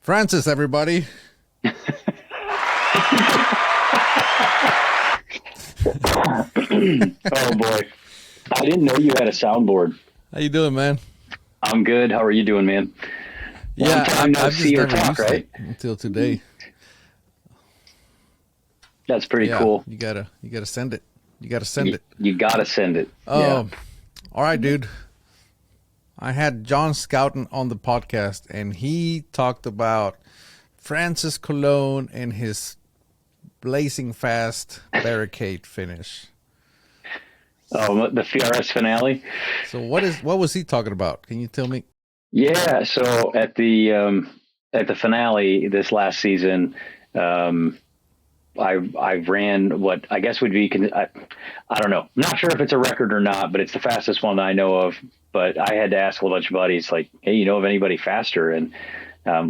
Francis, everybody. Oh boy. I didn't know you had a soundboard. How you doing, man? I'm good. How are you doing, man? Long Yeah, time no I've just see or never talk, used right? it until today. That's pretty Yeah, cool. you gotta send it. You gotta send You, it. you gotta send it. Yeah. Oh, all right, dude. I had John Scouten on the podcast, and he talked about Francis Cologne and his blazing fast barricade finish. Oh, the PRS finale. So what was he talking about? Can you tell me? Yeah. So at the finale this last season, um, I ran what I guess would be I don't know, not sure if it's a record or not, but it's the fastest one that I know of. But I had to ask a bunch of buddies, like, hey, you know of anybody faster? And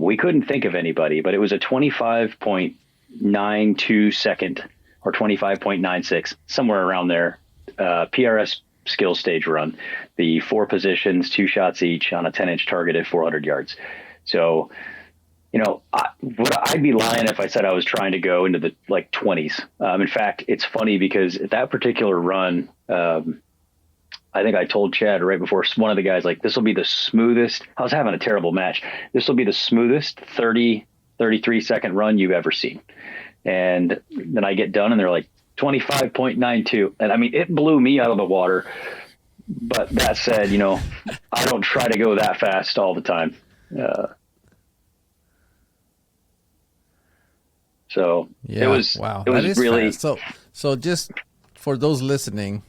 we couldn't think of anybody, but it was a 25.92 second or 25.96, somewhere around there. PRS skill stage run, the 4 positions, 2 shots each on a 10-inch target at 400 yards. So, I'd be lying if I said I was trying to go into the 20s. In fact, it's funny because at that particular run, I think I told Chad right before, one of the guys, like, this will be the smoothest. I was having a terrible match. This will be the smoothest 33-second run you've ever seen. And then I get done and they're like 25.92. And I mean, it blew me out of the water. But that said, I don't try to go that fast all the time. So Yeah, wow, it that was is really fast. So just for those listening,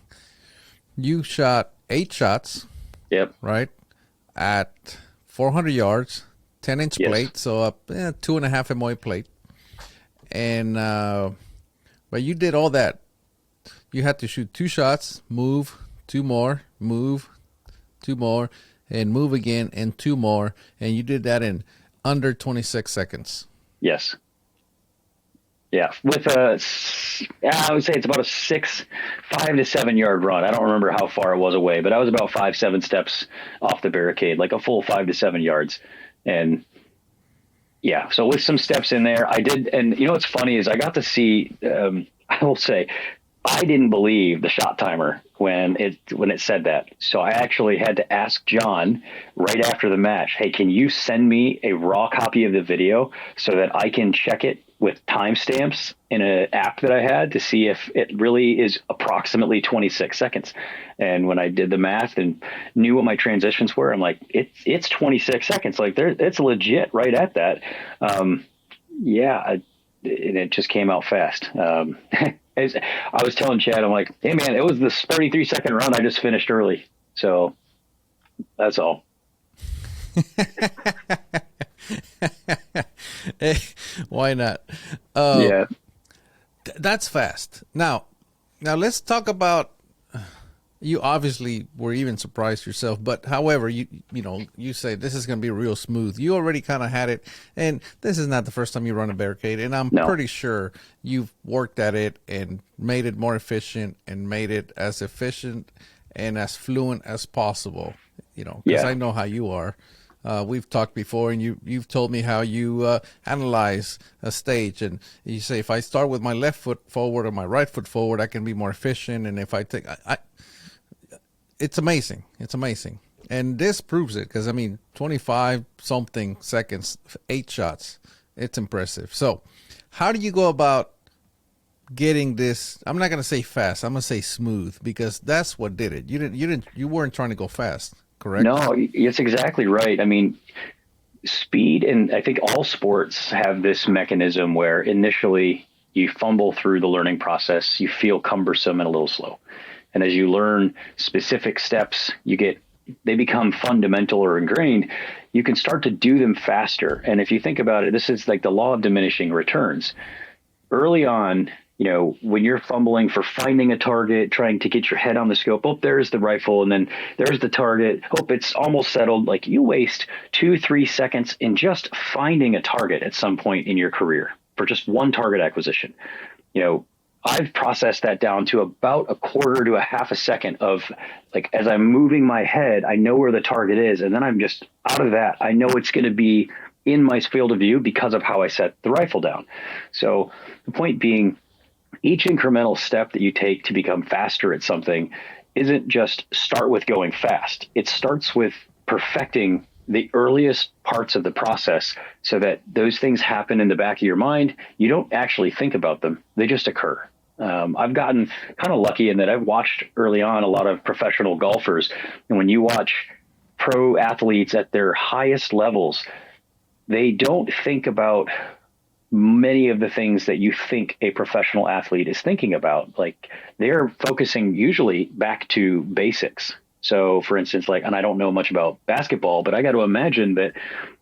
you shot 8 shots, yep. right, at 400 yards, 10-inch Yes. plate, so a 2.5 MOA plate, and but you did all that. You had to shoot 2 shots, move, 2 more, move, 2 more, and move again, and 2 more, and you did that in under 26 seconds. Yes. Yeah, with I would say it's about a 5 to 7 yard run. I don't remember how far it was away, but I was about 5, 7 steps off the barricade, like a full 5 to 7 yards. And yeah, so with some steps in there, I did. And what's funny is I got to see. I will say, I didn't believe the shot timer when it said that. So I actually had to ask John right after the match, hey, can you send me a raw copy of the video so that I can check it with timestamps in an app that I had to see if it really is approximately 26 seconds. And when I did the math and knew what my transitions were, I'm like, it's 26 seconds. Like it's legit right at that. Yeah. And it just came out fast. I was telling Chad, I'm like, hey man, it was this 33-second run. I just finished early. So that's all. Hey, why not? Yeah. That's fast. Now let's talk about. You obviously were even surprised yourself, but however, you say this is going to be real smooth. You already kind of had it, and this is not the first time you run a barricade, and I'm No. pretty sure you've worked at it and made it more efficient and made it as efficient and as fluent as possible. Because Yeah. I know how you are. We've talked before, and you've told me how you analyze a stage, and you say if I start with my left foot forward or my right foot forward, I can be more efficient, and if I take, it's amazing. It's amazing, and this proves it because 25 something seconds, 8 shots, it's impressive. So, how do you go about getting this? I'm not gonna say fast. I'm gonna say smooth because that's what did it. You weren't trying to go fast. Correct? No, it's exactly right. I mean, speed, and I think all sports have this mechanism where initially you fumble through the learning process, you feel cumbersome and a little slow. And as you learn specific steps, they become fundamental or ingrained. You can start to do them faster. And if you think about it, this is like the law of diminishing returns. Early on, when you're fumbling for finding a target, trying to get your head on the scope, oh, there's the rifle, and then there's the target. Oh, it's almost settled. Like you waste 2-3 seconds in just finding a target at some point in your career for just one target acquisition. I've processed that down to about a quarter to a half a second of like, as I'm moving my head, I know where the target is. And then I'm just out of that. I know it's going to be in my field of view because of how I set the rifle down. So the point being, each incremental step that you take to become faster at something isn't just start with going fast. It starts with perfecting the earliest parts of the process so that those things happen in the back of your mind. You don't actually think about them, they just occur. I've gotten kind of lucky in that I've watched early on a lot of professional golfers. And when you watch pro athletes at their highest levels, they don't think about many of the things that you think a professional athlete is thinking about. Like, they're focusing usually back to basics. So for instance, like, and I don't know much about basketball, but I got to imagine that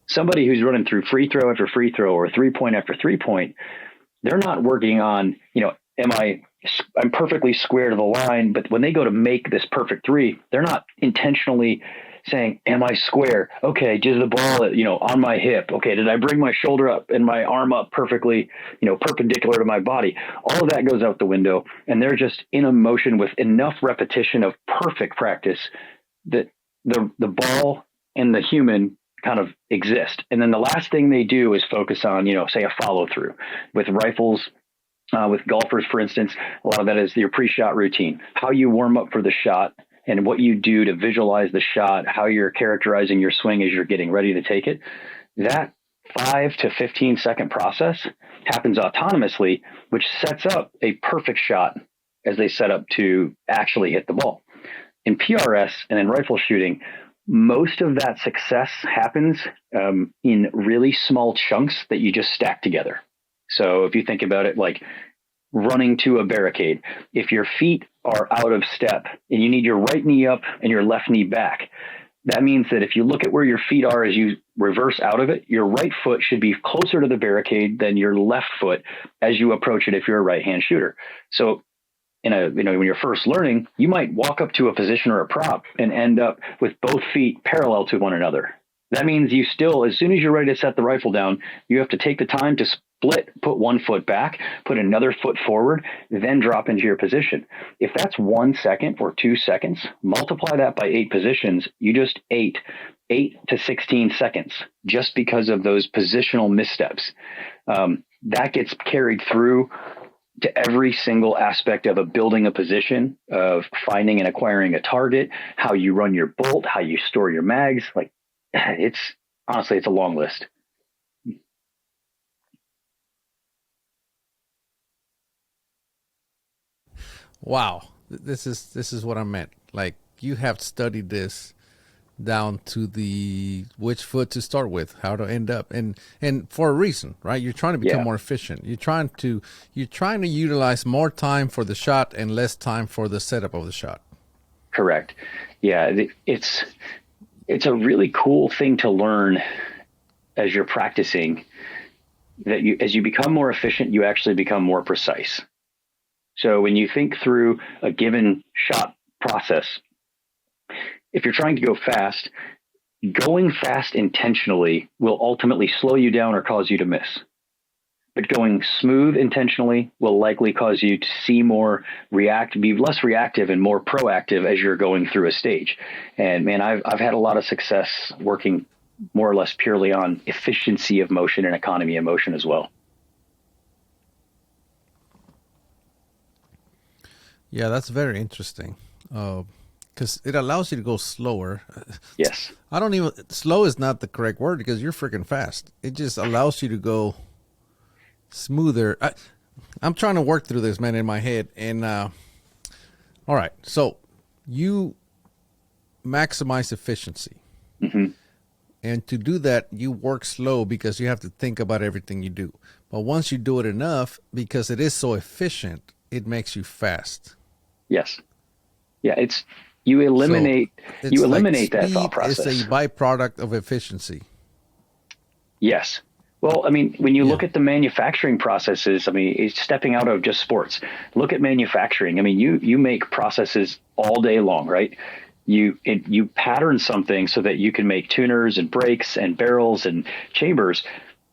somebody who's running through free throw after free throw or 3-point after 3-point, they're not working on, I'm perfectly square to the line, but when they go to make this perfect three, they're not intentionally saying, am I square? Okay, did the ball, on my hip? Okay, did I bring my shoulder up and my arm up perfectly, perpendicular to my body? All of that goes out the window, and they're just in a motion with enough repetition of perfect practice that the ball and the human kind of exist. And then the last thing they do is focus on, say a follow through. With rifles, with golfers, for instance, a lot of that is your pre-shot routine, how you warm up for the shot, and what you do to visualize the shot, how you're characterizing your swing as you're getting ready to take it. That 5 to 15 second process happens autonomously, which sets up a perfect shot as they set up to actually hit the ball. In PRS and in rifle shooting, most of that success happens in really small chunks that you just stack together. So if you think about it like running to a barricade, if your feet are out of step and you need your right knee up and your left knee back, that means that if you look at where your feet are as you reverse out of it, your right foot should be closer to the barricade than your left foot as you approach it if you're a right-hand shooter. So when you're first learning, you might walk up to a position or a prop and end up with both feet parallel to one another. That means you still, as soon as you're ready to set the rifle down, you have to take the time to split, put one foot back, put another foot forward, then drop into your position. If that's 1 second or 2 seconds, multiply that by 8 positions, you just ate 8 to 16 seconds just because of those positional missteps. That gets carried through to every single aspect of building a position, of finding and acquiring a target, how you run your bolt, how you store your mags. Like, it's a long list. Wow, this is what I meant. Like, you have studied this down to the which foot to start with, how to end up, and for a reason, right? You're trying to become more efficient. You're trying to utilize more time for the shot and less time for the setup of the shot. Correct. Yeah, it's a really cool thing to learn as you're practicing, that as you become more efficient, you actually become more precise. So when you think through a given shot process, if you're trying to go fast, going fast intentionally will ultimately slow you down or cause you to miss. But going smooth intentionally will likely cause you to see more, be less reactive and more proactive as you're going through a stage. And man, I've had a lot of success working more or less purely on efficiency of motion and economy of motion as well. Yeah, that's very interesting. Because it allows you to go slower. Yes. Slow is not the correct word because you're freaking fast. It just allows you to go smoother. I'm trying to work through this, man, in my head. And, all right. So you maximize efficiency. Mm-hmm. And to do that, you work slow because you have to think about everything you do. But once you do it enough, because it is so efficient, it makes you fast. Yes. Yeah. You eliminate like that thought process. It's a byproduct of efficiency. Yes. Well, I mean, when you look at the manufacturing processes, I mean, it's stepping out of just sports. Look at manufacturing. I mean, you make processes all day long, right? You pattern something so that you can make tuners and brakes and barrels and chambers.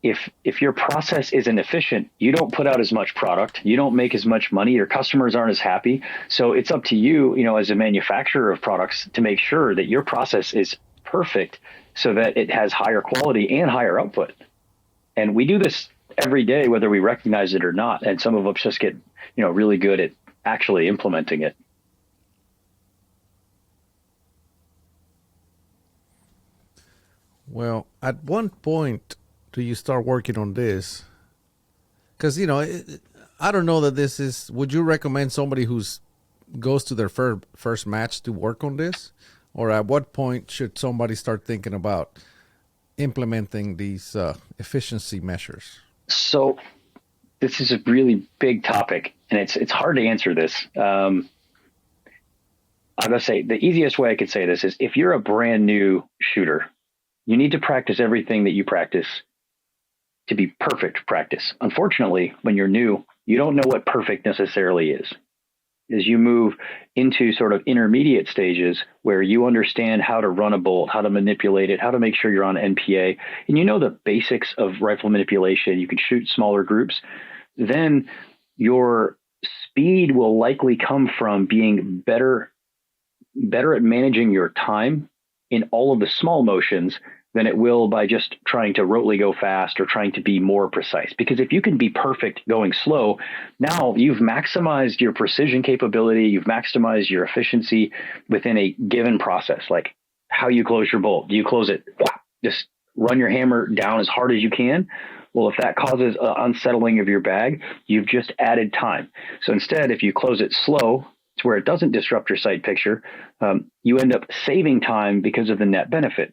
If your process isn't efficient, you don't put out as much product, you don't make as much money, your customers aren't as happy. So it's up to you, as a manufacturer of products, to make sure that your process is perfect so that it has higher quality and higher output. And we do this every day, whether we recognize it or not. And some of us just get, really good at actually implementing it. Well, at one point, do you start working on this? Because I don't know that this is. Would you recommend somebody who's goes to their first match to work on this, or at what point should somebody start thinking about implementing these efficiency measures? So this is a really big topic, and it's hard to answer this. I'm gonna say the easiest way I could say this is if you're a brand new shooter, you need to practice everything that you practice to be perfect practice. Unfortunately, when you're new, you don't know what perfect necessarily is. As you move into sort of intermediate stages where you understand how to run a bolt, how to manipulate it, how to make sure you're on NPA, and you know the basics of rifle manipulation, you can shoot smaller groups, then your speed will likely come from being better at managing your time in all of the small motions than it will by just trying to rotely go fast or trying to be more precise. Because if you can be perfect going slow, now you've maximized your precision capability, you've maximized your efficiency within a given process, like how you close your bolt. Do you close it, just run your hammer down as hard as you can? Well, if that causes unsettling of your bag, you've just added time. So instead, if you close it slow, to where it doesn't disrupt your sight picture, you end up saving time because of the net benefit.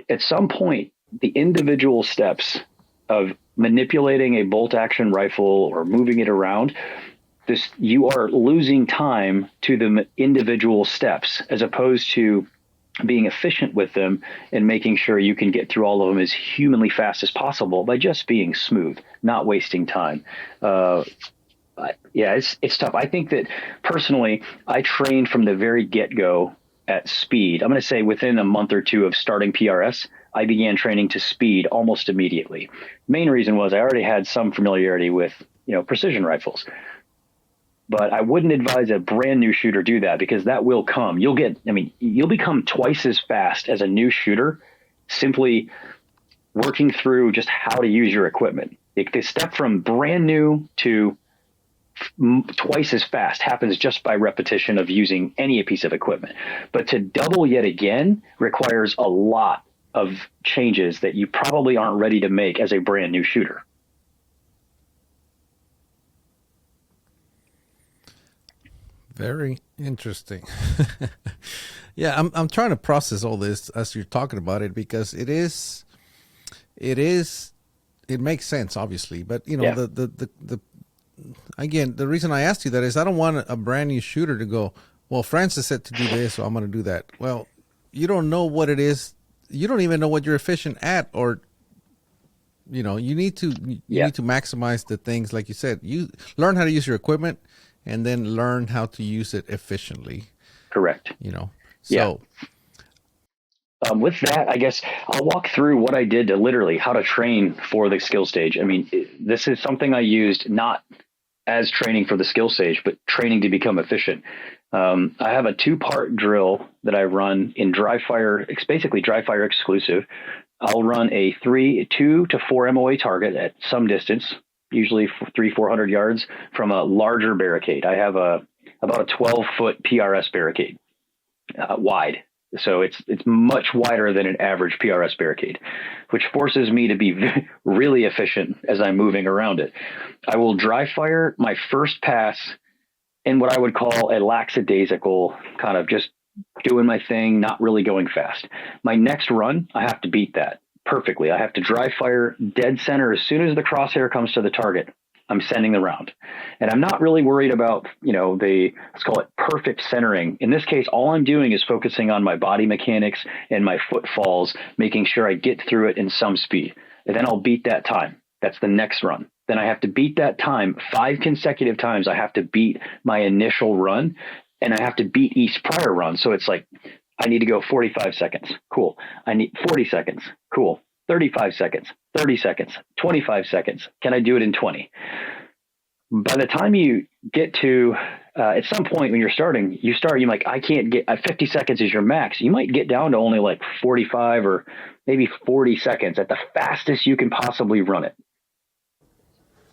At some point, the individual steps of manipulating a bolt action rifle or moving it around, you are losing time to the individual steps as opposed to being efficient with them and making sure you can get through all of them as humanly fast as possible by just being smooth, not wasting time. It's tough. I think that personally, I trained from the very get-go at speed. I'm going to say within a month or two of starting PRS, I began training to speed almost immediately. Main reason was I already had some familiarity with, precision rifles. But I wouldn't advise a brand new shooter do that because that will come. You'll become twice as fast as a new shooter simply working through just how to use your equipment. The step from brand new to twice as fast happens just by repetition of using any piece of equipment. But to double yet again requires a lot of changes that you probably aren't ready to make as a brand new shooter. Very interesting. Yeah, I'm trying to process all this as you're talking about it because it makes sense, obviously, but the again, the reason I asked you that is I don't want a brand new shooter to go, well, Francis said to do this, so I'm going to do that. Well, you don't know what it is. You don't even know what you're efficient at, or you need to maximize the things like you said. You learn how to use your equipment, and then learn how to use it efficiently. Correct. So. With that, I guess I'll walk through what I did to literally how to train for the skill stage. I mean, this is something I used not as training for the skill stage, but training to become efficient. I have a 2-part drill that I run in dry fire. It's basically dry fire exclusive. I'll run a 2 to 4 MOA target at some distance, usually 300-400 yards from a larger barricade. I have about a 12-foot PRS barricade, wide. So it's much wider than an average PRS barricade, which forces me to be really efficient as I'm moving around it. I will dry fire my first pass in what I would call a lackadaisical kind of just doing my thing, not really going fast. My next run, I have to beat that perfectly. I have to dry fire dead center as soon as the crosshair comes to the target. I'm sending the round. And I'm not really worried about, let's call it perfect centering. In this case, all I'm doing is focusing on my body mechanics and my footfalls, making sure I get through it in some speed. And then I'll beat that time. That's the next run. Then I have to beat that time 5 consecutive times. I have to beat my initial run, and I have to beat each prior run. So it's like, I need to go 45 seconds. Cool. I need 40 seconds. Cool. 35 seconds, 30 seconds, 25 seconds. Can I do it in 20? By the time you get to at some point when you're starting, you're like, I can't get 50 seconds is your max. You might get down to only like 45 or maybe 40 seconds at the fastest you can possibly run it.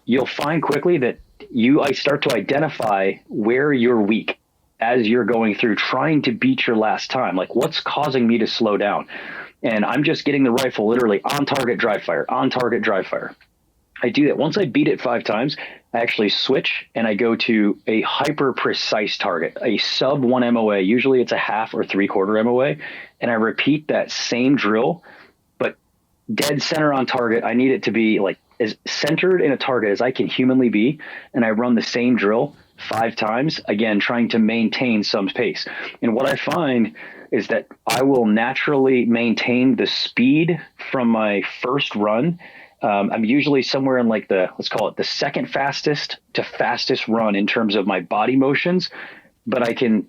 You'll find quickly that I start to identify where you're weak as you're going through trying to beat your last time. Like, what's causing me to slow down? And I'm just getting the rifle literally on target, dry fire, on target, dry fire. I do that. Once I beat it 5 times, I actually switch and I go to a hyper precise target, a sub 1 MOA. Usually it's a half or 3/4 MOA. And I repeat that same drill, but dead center on target. I need it to be like as centered in a target as I can humanly be. And I run the same drill 5 times, again, trying to maintain some pace. And what I find is that I will naturally maintain the speed from my first run. I'm usually somewhere in like let's call it the second fastest to fastest run in terms of my body motions, but I can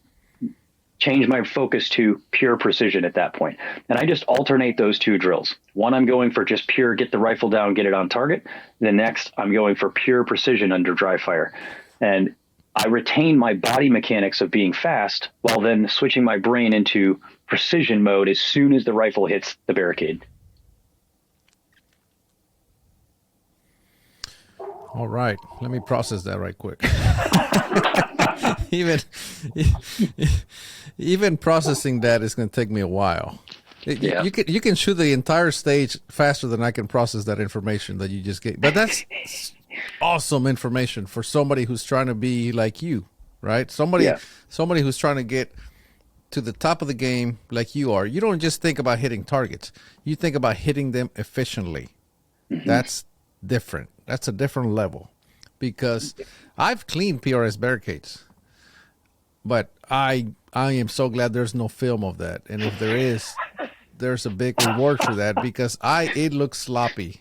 change my focus to pure precision at that point. And I just alternate those 2 drills. One, I'm going for just pure, get the rifle down, get it on target. The next, I'm going for pure precision under dry fire. And I retain my body mechanics of being fast while then switching my brain into precision mode as soon as the rifle hits the barricade. All right, let me process that right quick. even processing that is going to take me a while. Yeah. You can shoot the entire stage faster than I can process that information that you just gave. But that's awesome information for somebody who's trying to be like you, right? Somebody who's trying to get to the top of the game like you are. You don't just think about hitting targets. You think about hitting them efficiently. Mm-hmm. That's different. That's a different level, because I've cleaned PRS barricades, but I am so glad there's no film of that. And if there is, there's a big reward for that, because it looks sloppy.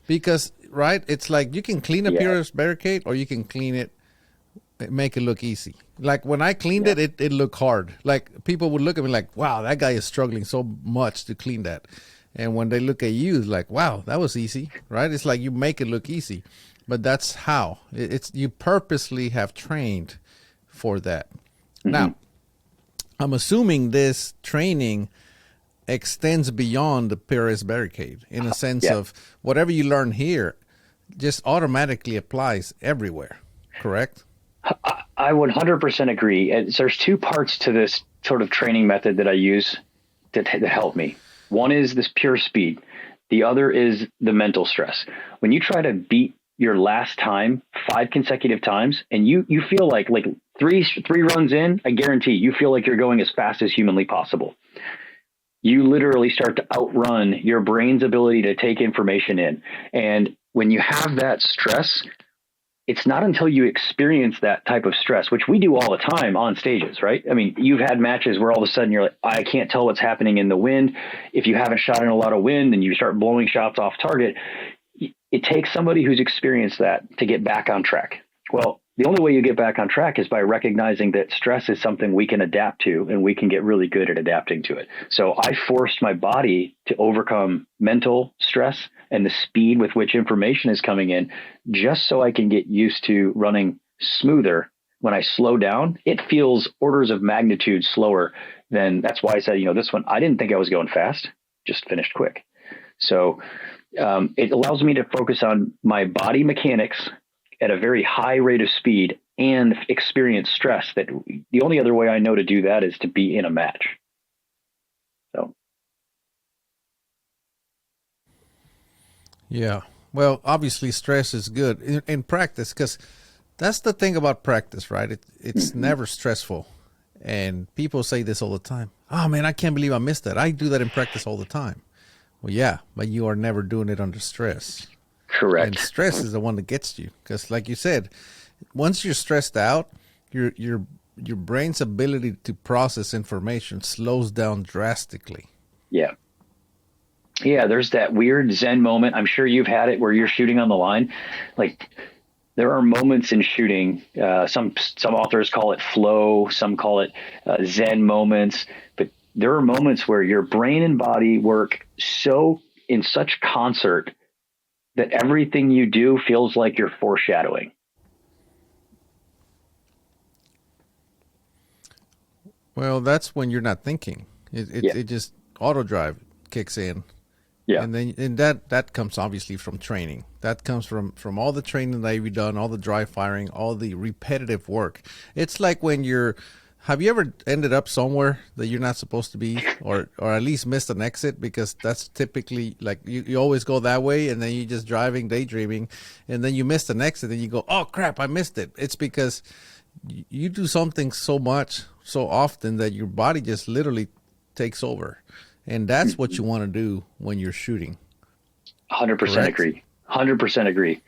Because, right, it's like you can clean a PRS barricade or you can clean it, make it look easy. Like when I cleaned it looked hard. Like people would look at me like, wow, that guy is struggling so much to clean that. And when they look at you, it's like, wow, that was easy, right? It's like you make it look easy, but that's how it's. You purposely have trained for that. Mm-hmm. Now, I'm assuming this training extends beyond the PRS barricade in a sense of whatever you learn here just automatically applies everywhere, correct? I would 100% agree. There's 2 parts to this sort of training method that I use that help me. One is this pure speed. The other is the mental stress. When you try to beat your last time 5 consecutive times and you feel like three runs in, I guarantee you feel like you're going as fast as humanly possible. You literally start to outrun your brain's ability to take information in. And when you have that stress, it's not until you experience that type of stress, which we do all the time on stages, right? I mean, you've had matches where all of a sudden you're like, I can't tell what's happening in the wind. If you haven't shot in a lot of wind and you start blowing shots off target, it takes somebody who's experienced that to get back on track. Well, the only way you get back on track is by recognizing that stress is something we can adapt to, and we can get really good at adapting to it. So I forced my body to overcome mental stress and the speed with which information is coming in, just so I can get used to running smoother. When I slow down, it feels orders of magnitude slower than. That's why I said, this one, I didn't think I was going fast, just finished quick. So it allows me to focus on my body mechanics at a very high rate of speed and experience stress. That the only other way I know to do that is to be in a match. So. Yeah. Well, obviously stress is good in practice, because that's the thing about practice, right? It's never stressful. And people say this all the time. Oh man, I can't believe I missed that. I do that in practice all the time. Well, yeah, but you are never doing it under stress. Correct. And stress is the one that gets you, because like you said, once you're stressed out, your brain's ability to process information slows down drastically. Yeah. Yeah, there's that weird Zen moment. I'm sure you've had it where you're shooting on the line. Like, there are moments in shooting. Some authors call it flow. Some call it Zen moments. But there are moments where your brain and body work in such concert that everything you do feels like you're foreshadowing. Well, that's when you're not thinking. Yeah. It just auto drive kicks in. Yeah. And that comes obviously from training. That comes from all the training that you've done, all the dry firing, all the repetitive work. It's like when have you ever ended up somewhere that you're not supposed to be, or at least missed an exit? Because that's typically like you always go that way, and then you're just driving, daydreaming, and then you miss an exit, and you go, oh crap, I missed it. It's because you do something so much, so often, that your body just literally takes over. And that's what you want to do when you're shooting. 100% agree. 100% agree.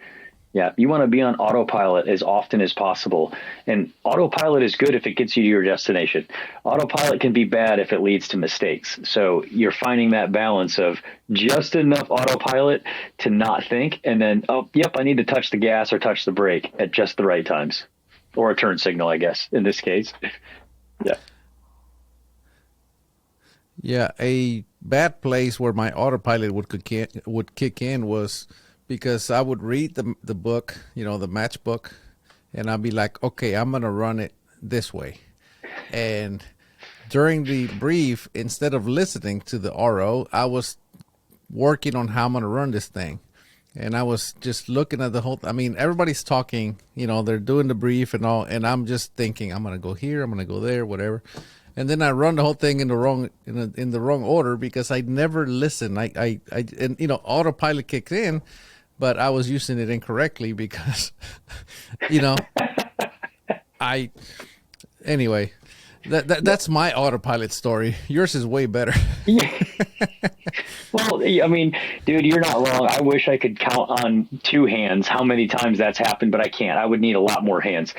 Yeah. You want to be on autopilot as often as possible. And autopilot is good if it gets you to your destination. Autopilot can be bad if it leads to mistakes. So you're finding that balance of just enough autopilot to not think. And then, oh, yep, I need to touch the gas or touch the brake at just the right times, or a turn signal, I guess, in this case. Yeah. Yeah, a bad place where my autopilot would kick in was because I would read the book, the match book, and I'd be like, okay, I'm gonna run it this way. And during the brief, instead of listening to the RO, I was working on how I'm gonna run this thing. And I was just looking at everybody's talking, they're doing the brief and all, and I'm just thinking, I'm gonna go here, I'm gonna go there, whatever. And then I run the whole thing in the wrong order because I never listen. Autopilot kicked in, but I was using it incorrectly because, anyway, that's my autopilot story. Yours is way better. Yeah. Well, I mean, dude, you're not wrong. I wish I could count on two hands how many times that's happened, but I can't. I would need a lot more hands.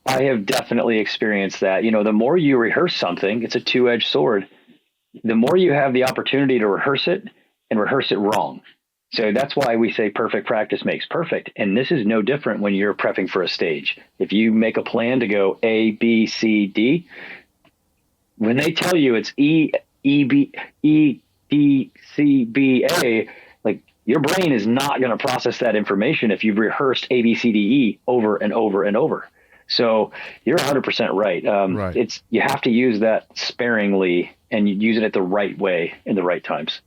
I have definitely experienced that. The more you rehearse something, it's a two-edged sword. The more you have the opportunity to rehearse it and rehearse it wrong. So that's why we say perfect practice makes perfect. And this is no different when you're prepping for a stage. If you make a plan to go A, B, C, D, when they tell you it's E, B, E, D, C, B, A, like your brain is not going to process that information if you've rehearsed A, B, C, D, E over and over and over. So you're 100% right. Right. You have to use that sparingly, and you use it at the right way in the right times.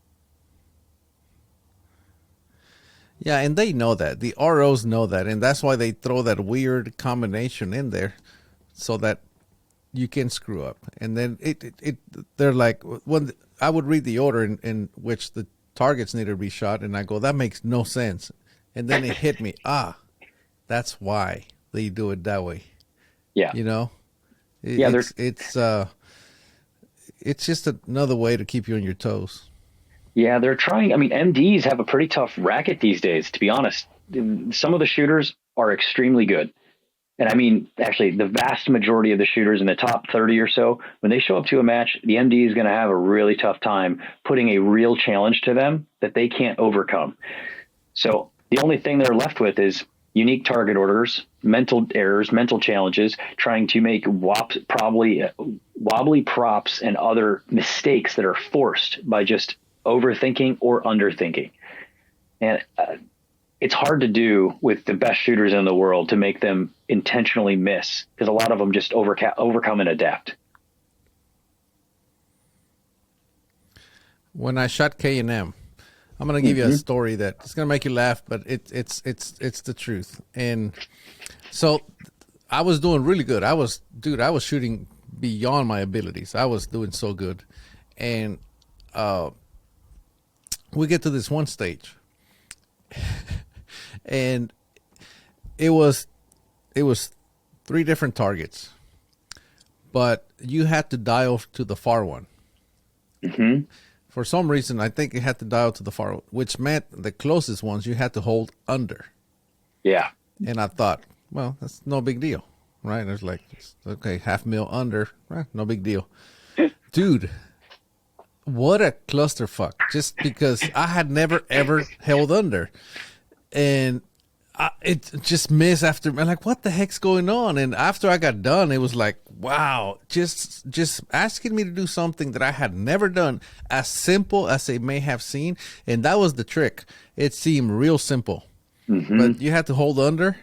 Yeah, and they know that. The ROs know that, and that's why they throw that weird combination in there so that you can screw up. And then they're like, when I would read the order in which the targets needed to be shot, and I go, that makes no sense. And then it hit me. That's why they do it that way. Yeah. It's just another way to keep you on your toes. Yeah, they're trying. I mean, MDs have a pretty tough racket these days, to be honest. Some of the shooters are extremely good. And I mean, actually, the vast majority of the shooters in the top 30 or so, when they show up to a match, the MD is going to have a really tough time putting a real challenge to them that they can't overcome. So the only thing they're left with is unique target orders, mental errors, mental challenges, trying to make wobbly props and other mistakes that are forced by just overthinking or underthinking. And it's hard to do with the best shooters in the world to make them intentionally miss, because a lot of them just overcome and adapt. When I shot K&M, I'm going to give you a story that it's going to make you laugh, but it's the truth. And so I was doing really good. I was shooting beyond my abilities. I was doing so good. And we get to this one stage. And it was 3 different targets. But you had to dial to the far one. Mm-hmm. For some reason, I think it had to dial to the far, which meant the closest ones you had to hold under. Yeah. And I thought, well, that's no big deal, right? It's like, okay, 0.5 mil under, no big deal. Dude, what a clusterfuck. Just because I had never, ever held under. And it just missed after. I'm like, what the heck's going on? And after I got done, it was like, wow, just asking me to do something that I had never done, as simple as it may have seemed. And that was the trick. It seemed real simple, but you had to hold under,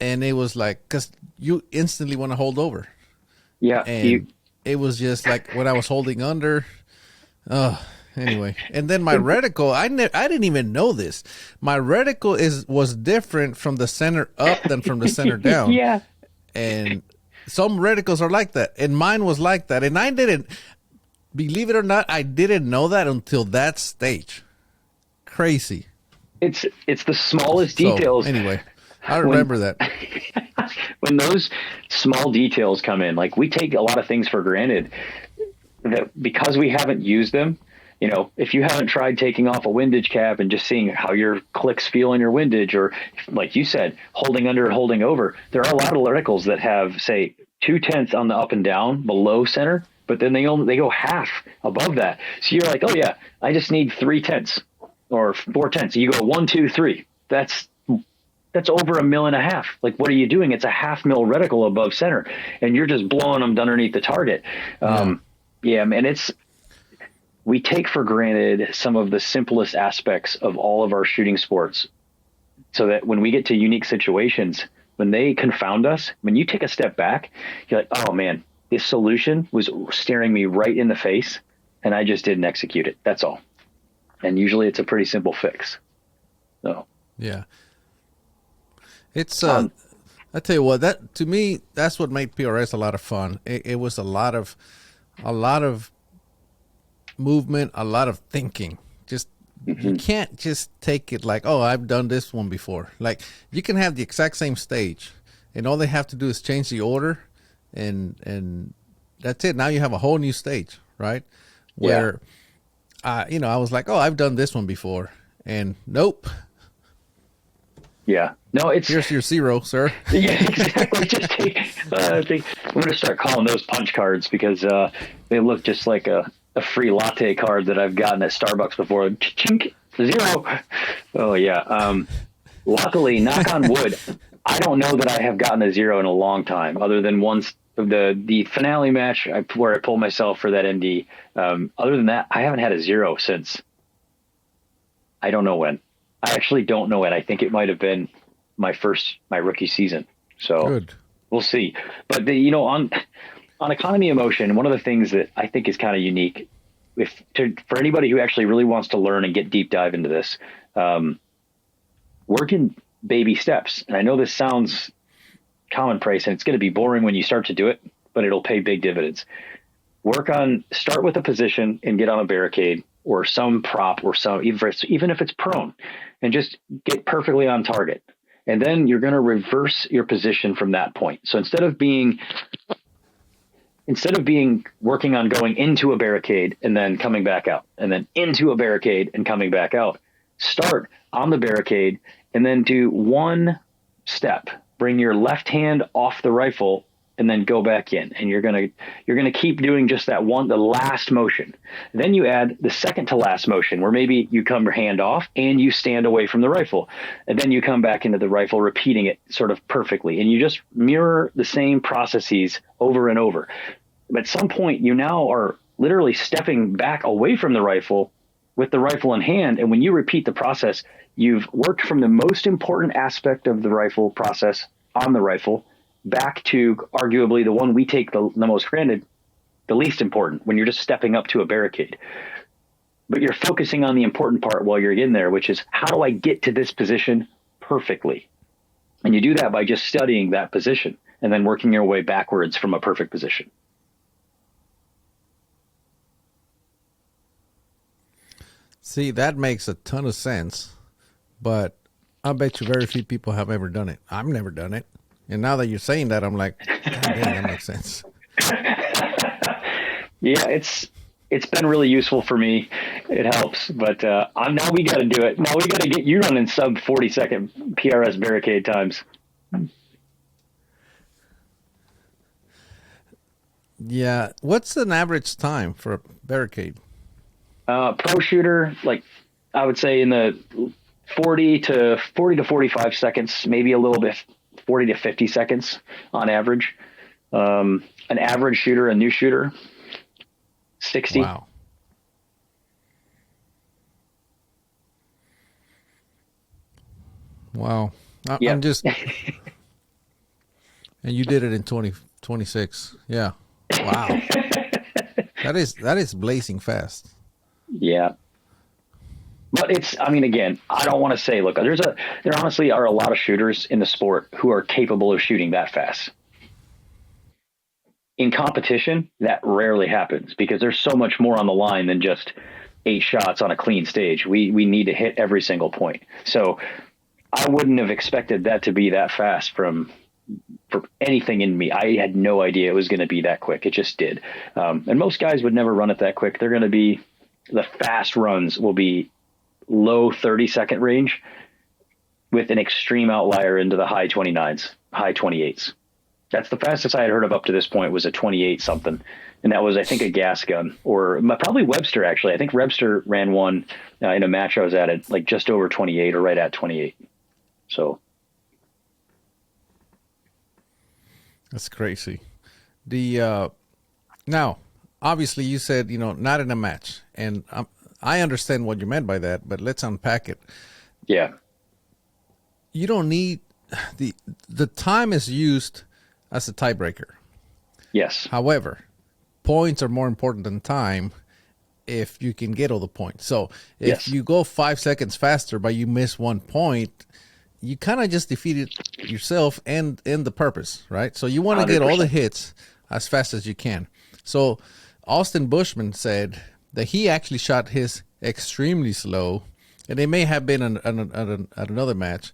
and it was like, because you instantly want to hold over. Yeah, and it was just like when I was holding under. Anyway, and then my reticle, I didn't even know this. My reticle was different from the center up than from the center down. Yeah. And some reticles are like that, and mine was like that. And I didn't, believe it or not, I didn't know that until that stage. Crazy. It's the smallest details. So, anyway, I remember that. When those small details come in, like we take a lot of things for granted that because we haven't used them. You know, if you haven't tried taking off a windage cap and just seeing how your clicks feel in your windage, or like you said, holding under and holding over, there are a lot of reticles that have, say, 2/10 on the up and down below center, but then they go half above that. So you're like, oh yeah, I just need 3/10 or 4/10. You go 1, 2, 3. That's over $1.5 million. Like, what are you doing? It's a $0.5 mil reticle above center, and you're just blowing them underneath the target. Yeah, man, we take for granted some of the simplest aspects of all of our shooting sports, so that when we get to unique situations, when they confound us, when you take a step back, you're like, oh man, this solution was staring me right in the face and I just didn't execute it. That's all. And usually it's a pretty simple fix. So, yeah. It's, I tell you what, that to me, that's what made PRS a lot of fun. It was a lot of movement, a lot of thinking. Just you can't just take it like, oh, I've done this one before. Like, you can have the exact same stage, and all they have to do is change the order, and that's it. Now you have a whole new stage, right? Where, I was like, oh, I've done this one before, and nope. Yeah. No, here's your 0, sir. Yeah, exactly. Just I'm going to start calling those punch cards because they look just like a free latte card that I've gotten at Starbucks before. Chink, 0. Oh yeah. Luckily, knock on wood, I don't know that I have gotten a 0 in a long time, other than once the finale match where I pulled myself for that ND. Other than that, I haven't had a 0 since. I don't know when. I actually don't know when. I think it might have been my rookie season. So good. We'll see. But on economy of motion, one of the things that I think is kind of unique, for anybody who actually really wants to learn and get deep dive into this, work in baby steps. And I know this sounds commonplace and it's going to be boring when you start to do it, but it'll pay big dividends. Start with a position and get on a barricade or some prop or even if it's prone, and just get perfectly on target. And then you're going to reverse your position from that point. So instead of working on going into a barricade and then coming back out, and then into a barricade and coming back out, start on the barricade and then do one step. Bring your left hand off the rifle and then go back in. And you're gonna keep doing just that one, the last motion. Then you add the second to last motion, where maybe you come your hand off and you stand away from the rifle. And then you come back into the rifle, repeating it sort of perfectly. And you just mirror the same processes over and over. But at some point, you now are literally stepping back away from the rifle with the rifle in hand. And when you repeat the process, you've worked from the most important aspect of the rifle process on the rifle back to arguably the one we take the most granted, the least important, when you're just stepping up to a barricade. But you're focusing on the important part while you're in there, which is, how do I get to this position perfectly? And you do that by just studying that position and then working your way backwards from a perfect position. See, that makes a ton of sense, but I bet you very few people have ever done it. I've never done it. And now that you're saying that, I'm like, God damn, that makes sense. Yeah, it's been really useful for me. It helps, but now we got to do it. Now we got to get you running sub 40-second PRS barricade times. Yeah, what's an average time for a barricade? Pro shooter, like I would say in the 40 to 45 seconds, maybe a little bit, 40 to 50 seconds on average. An average shooter, a new shooter, 60. Wow. Yep. I'm just, and you did it in 2026. Yeah. Wow. That is blazing fast. Yeah. But I mean, again, I don't want to say, look, there honestly are a lot of shooters in the sport who are capable of shooting that fast. In competition, that rarely happens because there's so much more on the line than just 8 shots on a clean stage. We need to hit every single point. So I wouldn't have expected that to be that fast for anything in me. I had no idea it was going to be that quick. It just did. And most guys would never run it that quick. They're going to be, the fast runs will be low 30-second range with an extreme outlier into the high 29s, high 28s. That's the fastest I had heard of up to this point, was a 28 something. And that was, I think, a gas gun, or probably Webster, actually. I think Webster ran one in a match I was at like just over 28 or right at 28. So that's crazy. Now, obviously you said, not in a match, and I understand what you meant by that, but let's unpack it. Yeah. You don't need the time is used as a tiebreaker. Yes. However, points are more important than time if you can get all the points. So if you go 5 seconds faster but you miss 1 point, you kind of just defeated yourself and the purpose, right? So you want to get all the hits as fast as you can. So Austin Bushman said that he actually shot his extremely slow, and it may have been at another match,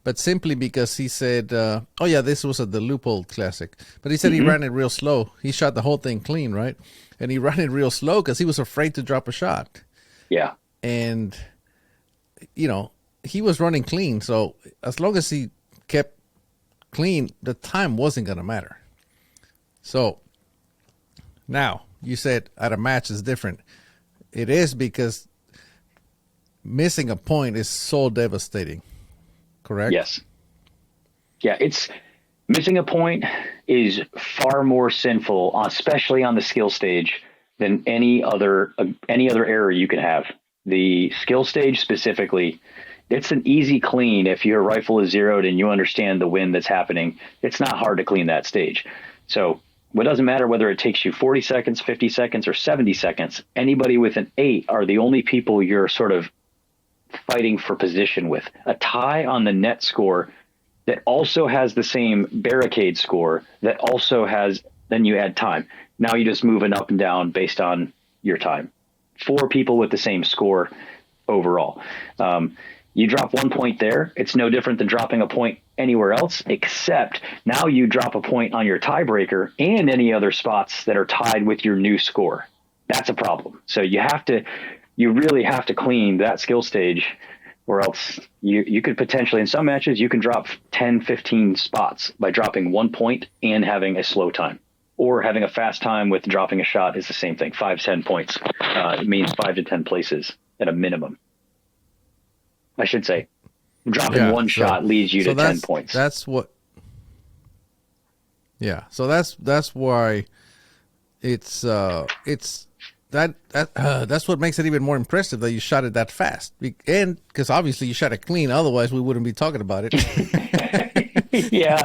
but simply because he said, this was at the Loophole Classic, but he said he ran it real slow. He shot the whole thing clean, right? And he ran it real slow because he was afraid to drop a shot. Yeah. And, he was running clean. So as long as he kept clean, the time wasn't going to matter. So now you said at a match is different. It is, because missing a point is so devastating. Correct? Yes. Yeah, it's missing a point is far more sinful, especially on the skill stage, than any other error you can have. The skill stage specifically, it's an easy clean. If your rifle is zeroed and you understand the wind that's happening, it's not hard to clean that stage. So it doesn't matter whether it takes you 40 seconds, 50 seconds, or 70 seconds. Anybody with an 8 are the only people you're sort of fighting for position with. A tie on the net score that also has the same barricade score that also has, then you add time. Now you just moving up and down based on your time. 4 people with the same score overall. You drop 1 point there, it's no different than dropping a point anywhere else, except now you drop a point on your tiebreaker and any other spots that are tied with your new score. That's a problem. So you really have to clean that skill stage, or else you could potentially, in some matches, you can drop 10, 15 spots by dropping 1 point and having a slow time. Or having a fast time with dropping a shot is the same thing. 5, 10 points. It means 5 to 10 places at a minimum. I should say, dropping one shot leads you to 10 points. That's what. Yeah, so that's why it's that's what makes it even more impressive that you shot it that fast, and because obviously you shot it clean. Otherwise, we wouldn't be talking about it. Yeah.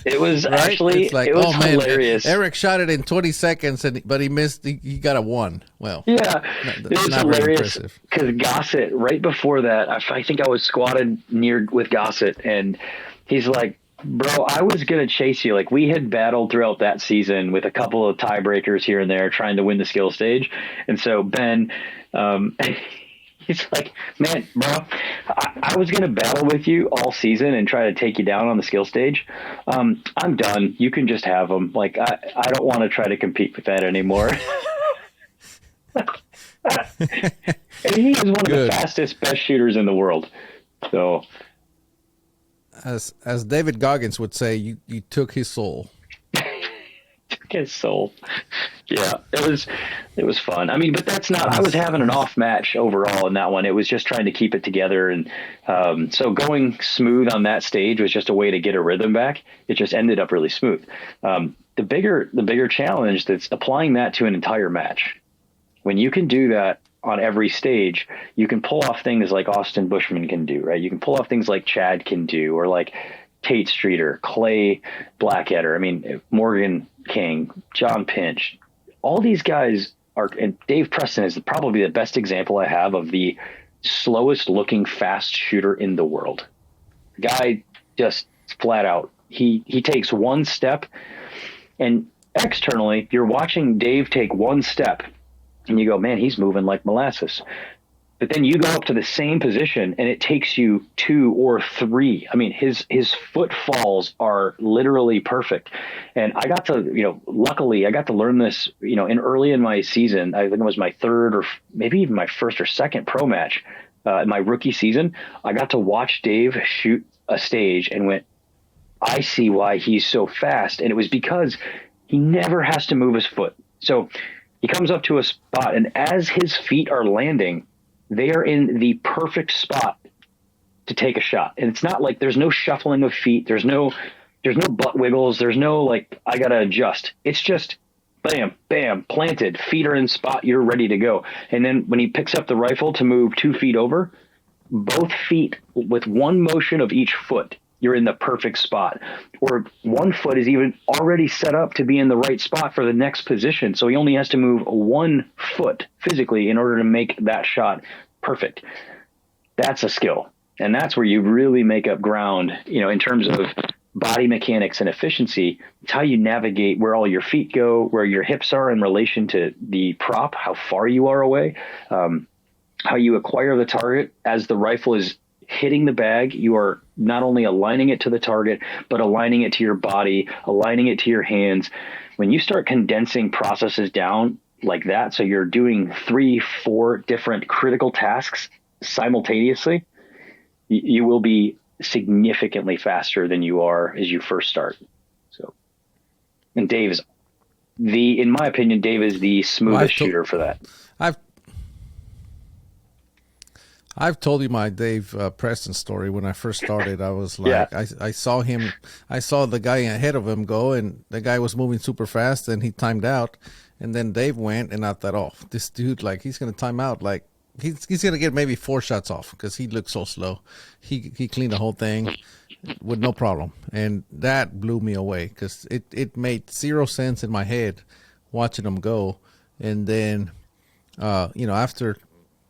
It was actually, it's like, it was hilarious. Eric shot it in 20 seconds, but he missed. He got a 1. Well, yeah, it was hilarious because Gossett, right before that, I think I was squatted near with Gossett, and he's like, "Bro, I was gonna chase you." Like, we had battled throughout that season with a couple of tiebreakers here and there, trying to win the skill stage, and so Ben. He's like, "Man, bro, I was going to battle with you all season and try to take you down on the skill stage. I'm done. You can just have them. Like, I don't want to try to compete with that anymore." And he is one of the fastest, best shooters in the world. So, as David Goggins would say, you took his soul. His soul. Yeah, it was fun. I mean, but that's not, I was having an off match overall in that one. It was just trying to keep it together. And so going smooth on that stage was just a way to get a rhythm back. It just ended up really smooth. The bigger challenge that's applying that to an entire match. When you can do that on every stage, you can pull off things like Austin Bushman can do, right? You can pull off things like Chad can do, or like Tate Streeter, Clay Blackadder, I mean, Morgan King, John Pinch, all these guys are, and Dave Preston is probably the best example I have of the slowest looking fast shooter in the world. The guy just flat out, he takes one step, and externally you're watching Dave take one step and you go, man, he's moving like molasses. But then you go up to the same position and it takes you 2 or 3. I mean, his footfalls are literally perfect. And I got to, luckily I got to learn this, early in my season. I think it was my third or maybe even my first or second pro match, my rookie season. I got to watch Dave shoot a stage and went, I see why he's so fast. And it was because he never has to move his foot. So he comes up to a spot, and as his feet are landing, they are in the perfect spot to take a shot. And it's not like there's no shuffling of feet. There's no butt wiggles. There's no like, I got to adjust. It's just bam, bam, planted. Feet are in spot. You're ready to go. And then when he picks up the rifle to move 2 feet over, both feet with one motion of each foot, you're in the perfect spot. Or one foot is even already set up to be in the right spot for the next position. So he only has to move 1 foot physically in order to make that shot perfect. That's a skill. And that's where you really make up ground, in terms of body mechanics and efficiency. It's how you navigate where all your feet go, where your hips are in relation to the prop, how far you are away, how you acquire the target as the rifle is hitting the bag. You are not only aligning it to the target, but aligning it to your body, aligning it to your hands. When you start condensing processes down like that, so you're doing 3, 4 different critical tasks simultaneously, you will be significantly faster than you are as you first start. So, and in my opinion, Dave is the smoothest shooter for that. I've told you my Dave Preston story. When I first started, I was like, yeah. I saw the guy ahead of him go, and the guy was moving super fast, and he timed out. And then Dave went, and I thought, oh, this dude, like, he's going to time out. Like, he's going to get maybe 4 shots off because he looked so slow. He cleaned the whole thing with no problem. And that blew me away because it made 0 sense in my head watching him go. And then, after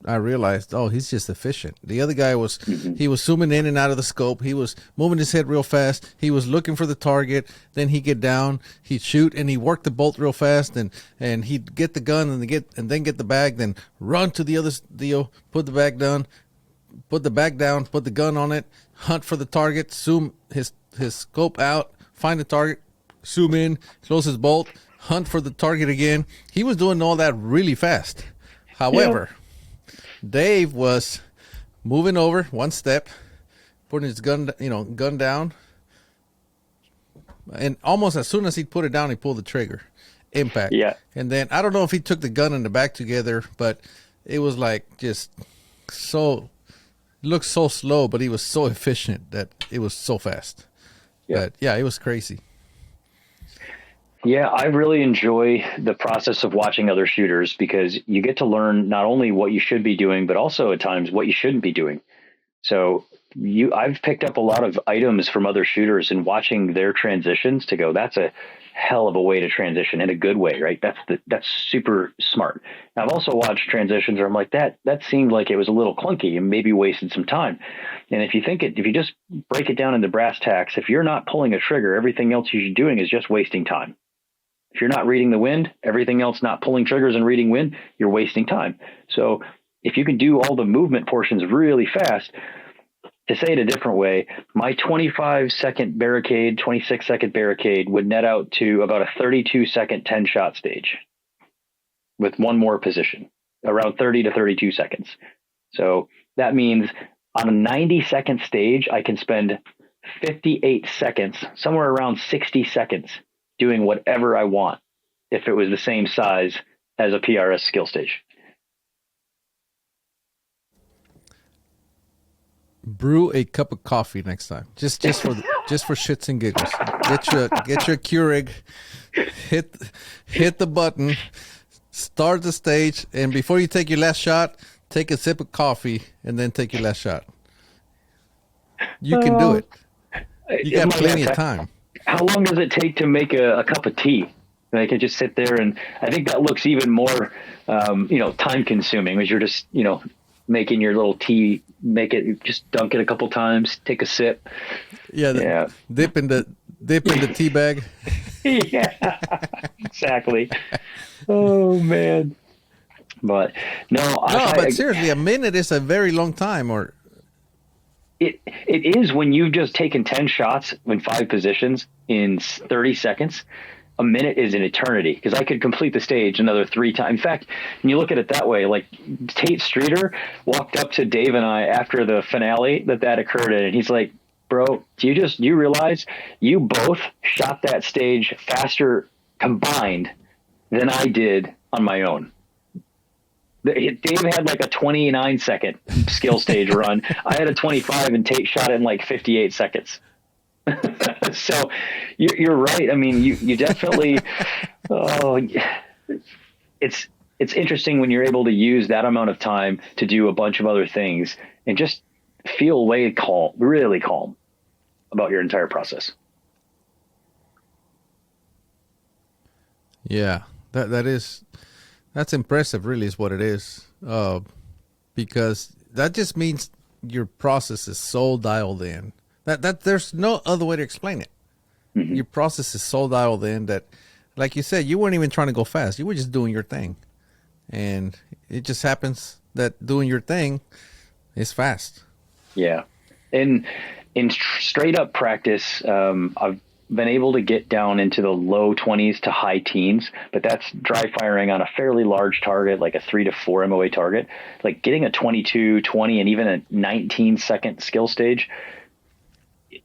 I realized, oh, he's just efficient. The other guy he was zooming in and out of the scope. He was moving his head real fast. He was looking for the target. Then he'd get down, he'd shoot, and he worked the bolt real fast. And he'd get the gun and then get the bag, then run to the other deal, put the bag down, put the gun on it, hunt for the target, zoom his scope out, find the target, zoom in, close his bolt, hunt for the target again. He was doing all that really fast. However, Dave was moving over 1 step, putting his gun down, and almost as soon as he put it down, he pulled the trigger. Impact. Yeah. And then I don't know if he took the gun and the back together, but it was like just looked so slow, but he was so efficient that it was so fast. Yeah. But yeah, it was crazy. Yeah, I really enjoy the process of watching other shooters because you get to learn not only what you should be doing, but also at times what you shouldn't be doing. So I've picked up a lot of items from other shooters and watching their transitions to go, that's a hell of a way to transition in a good way, right? That's super smart. Now, I've also watched transitions where I'm like, that seemed like it was a little clunky and maybe wasted some time. And if you just break it down into brass tacks, if you're not pulling a trigger, everything else you're doing is just wasting time. If you're not reading the wind, everything else, not pulling triggers and reading wind, you're wasting time. So if you can do all the movement portions really fast, to say it a different way, my 25-second barricade, 26-second barricade would net out to about a 32-second 10-shot stage with one more position, around 30 to 32 seconds. So that means on a 90-second stage, I can spend 58 seconds, somewhere around 60 seconds, doing whatever I want if it was the same size as a PRS skill stage. Brew a cup of coffee next time, just for shits and giggles. Get your Keurig, hit the button, start the stage, and before you take your last shot, take a sip of coffee and then take your last shot. You can do it. You got plenty of time. How long does it take to make a cup of tea? I could just sit there, and I think that looks even more, time consuming, as you're just, making your little tea, just dunk it a couple times, take a sip. Yeah. Dip in the tea bag. Yeah, exactly. Oh man. But but seriously, a minute is a very long time, or it is when you've just taken 10 shots in 5 positions in 30 seconds. A minute is an eternity, because I could complete the stage another 3 times. In fact, when you look at it that way, like Tate Streeter walked up to Dave and I after the finale that occurred in, and he's like, bro, do you realize you both shot that stage faster combined than I did on my own? Dave had like a 29-second skill stage run. I had a 25, and Tate shot it in like 58 seconds. So you're right. I mean, you definitely, it's interesting when you're able to use that amount of time to do a bunch of other things and just feel really calm about your entire process. Yeah, that's impressive, really, is what it is. Because that just means your process is so dialed in. That there's no other way to explain it. Mm-hmm. Your process is so dialed in that, like you said, you weren't even trying to go fast. You were just doing your thing. And it just happens that doing your thing is fast. Yeah. In straight up practice, I've been able to get down into the low 20s to high teens, but that's dry firing on a fairly large target, like a 3 to 4 MOA target. Like getting a 22, 20, and even a 19-second skill stage,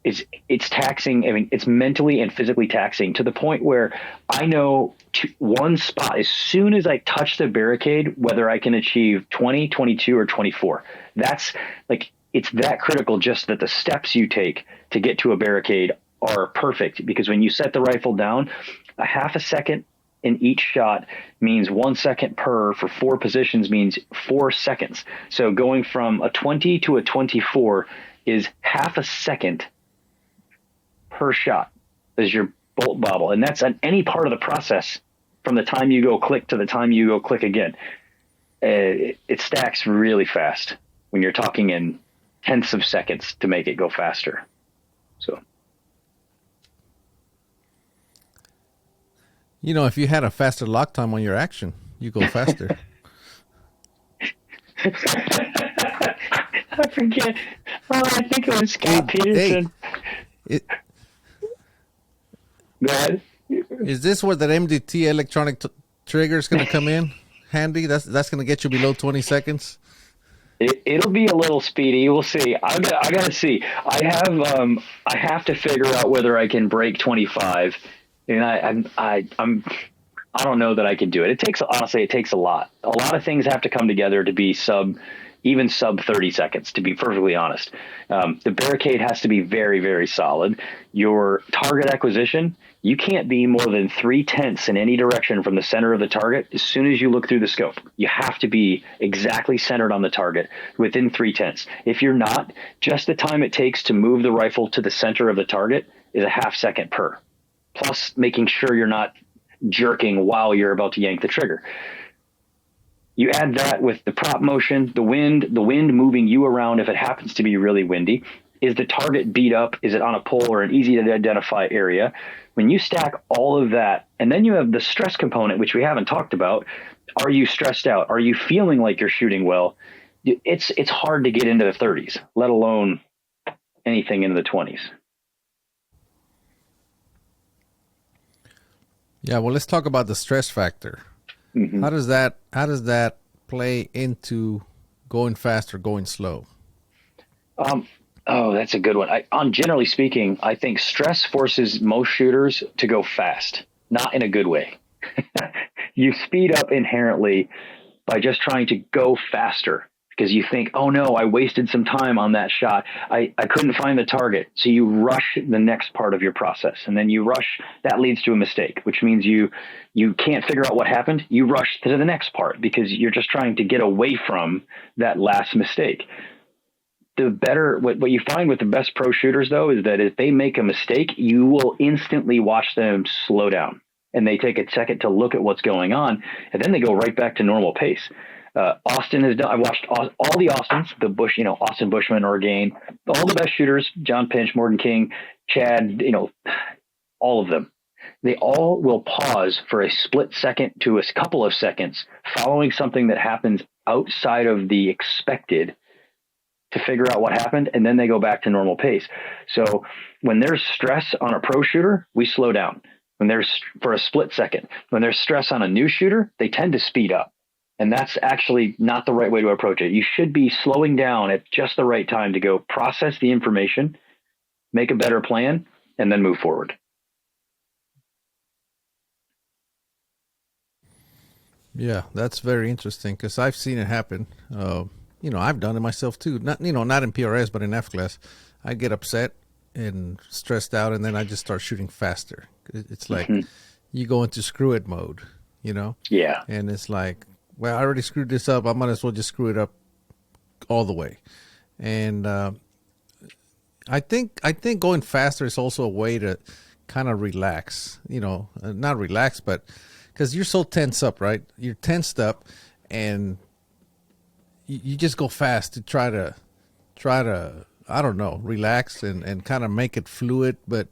it's taxing. I mean, it's mentally and physically taxing, to the point where I know one spot, as soon as I touch the barricade, whether I can achieve 20, 22, or 24. That's like, it's that critical, just that the steps you take to get to a barricade are perfect, because when you set the rifle down, a half a second in each shot means 1 second per, for 4 positions means 4 seconds. So going from a 20 to a 24 is half a second per shot is your bolt bobble. And that's on any part of the process, from the time you go click to the time you go click again. It stacks really fast when you're talking in tenths of seconds to make it go faster. So, if you had a faster lock time on your action, you go faster. I forget. Oh, I think it was Scott Peterson. Is this where that MDT electronic trigger is going to come in handy? That's going to get you below 20 seconds. It'll be a little speedy. We'll see. I gotta see. I have to figure out whether I can break 25, and I don't know that I can do it. It takes a lot. A lot of things have to come together to be sub 30 seconds, to be perfectly honest. The barricade has to be very, very solid. Your target acquisition, you can't be more than 3/10 in any direction from the center of the target as soon as you look through the scope. You have to be exactly centered on the target within 3/10. If you're not, just the time it takes to move the rifle to the center of the target is a half second per. Plus making sure you're not jerking while you're about to yank the trigger. You add that with the prop motion, the wind moving you around if it happens to be really windy. Is the target beat up? Is it on a pole or an easy to identify area? When you stack all of that, and then you have the stress component, which we haven't talked about. Are you stressed out? Are you feeling like you're shooting well? It's hard to get into the 30s, let alone anything into the 20s. Yeah, well, let's talk about the stress factor. Mm-hmm. How does that play into going fast or going slow? Oh, that's a good one. Generally speaking, I think stress forces most shooters to go fast, not in a good way. You speed up inherently by just trying to go faster, because you think, oh no, I wasted some time on that shot. I couldn't find the target. So you rush the next part of your process, and then you rush. That leads to a mistake, which means you can't figure out what happened. You rush to the next part because you're just trying to get away from that last mistake. the better, what you find with the best pro shooters though, is that if they make a mistake, you will instantly watch them slow down, and they take a second to look at what's going on, and then they go right back to normal pace. Austin has done. I watched all the Austins, the Bush, Austin Bushman, Orgain, all the best shooters, John Pinch, Morgan King, Chad, all of them. They all will pause for a split second to a couple of seconds following something that happens outside of the expected to figure out what happened, and then they go back to normal pace. So when there's stress on a pro shooter, we slow down. When there's, for a split second, when there's stress on a new shooter, they tend to speed up. And that's actually not the right way to approach it. You should be slowing down at just the right time to go process the information, make a better plan, and then move forward. Yeah, that's very interesting because I've seen it happen. I've done it myself too. Not in PRS, but in F class. I get upset and stressed out, and then I just start shooting faster. It's like you go into screw it mode, Yeah. And it's like, well, I already screwed this up. I might as well just screw it up all the way. And I think going faster is also a way to kind of relax. Not relax, but because you're so tense up, right? You're tensed up, and you just go fast to try to I don't know, relax and kind of make it fluid, but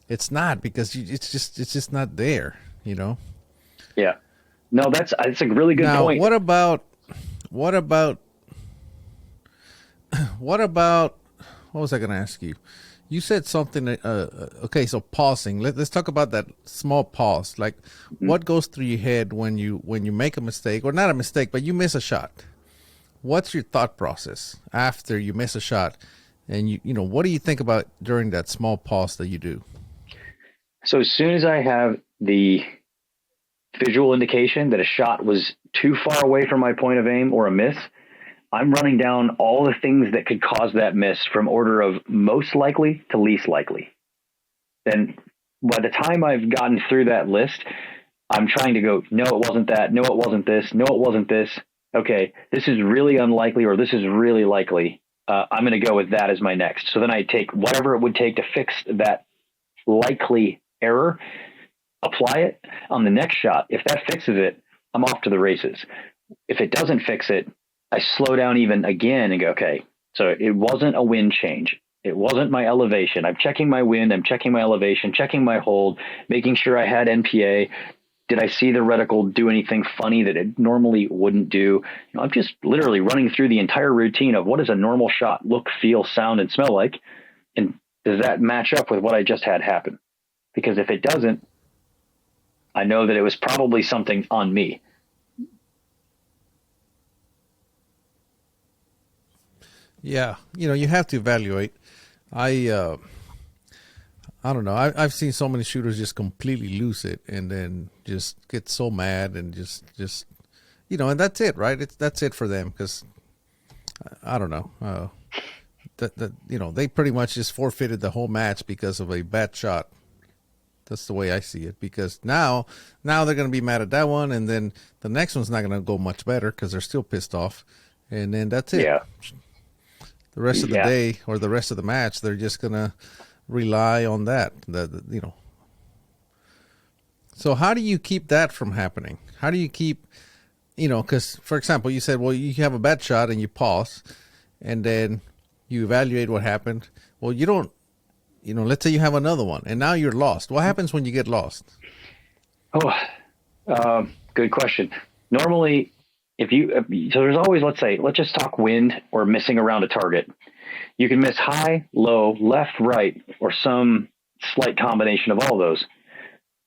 it's not, because it's just not there. Yeah. No, that's a really good point. What about what was I going to ask you? You said something. Okay, so pausing. Let's talk about that small pause. Like, what goes through your head when you make a mistake, or not a mistake, but you miss a shot? What's your thought process after you miss a shot, and what do you think about during that small pause that you do? So as soon as I have the visual indication that a shot was too far away from my point of aim or a miss, I'm running down all the things that could cause that miss from order of most likely to least likely. Then by the time I've gotten through that list, I'm trying to go, no, it wasn't that. No, it wasn't this. No, it wasn't this. Okay, this is really unlikely, or this is really likely. I'm going to go with that as my next. So then I take whatever it would take to fix that likely error, apply it on the next shot. If that fixes it, I'm off to the races. If it doesn't fix it, I slow down even again and go, okay, so it wasn't a wind change. It wasn't my elevation. I'm checking my wind. I'm checking my elevation, checking my hold, making sure I had NPA. Did I see the reticle do anything funny that it normally wouldn't do? I'm just literally running through the entire routine of what does a normal shot look, feel, sound, and smell like? And does that match up with what I just had happen? Because if it doesn't, I know that it was probably something on me. Yeah, you have to evaluate. I don't know. I've seen so many shooters just completely lose it and then just get so mad and just and that's it, right? That's it for them, because I don't know. They pretty much just forfeited the whole match because of a bad shot. That's the way I see it, because now they're going to be mad at that one, and then the next one's not going to go much better because they're still pissed off, and then that's it. Yeah. The rest of the day or the rest of the match, they're just going to rely on that. So how do you keep that from happening? How do you keep, because, for example, you said, well, you have a bad shot and you pause, and then you evaluate what happened. Well, you don't, let's say you have another one, and now you're lost. What happens when you get lost? Good question. Normally, so there's always, let's just talk wind or missing around a target. You can miss high, low, left, right, or some slight combination of all those.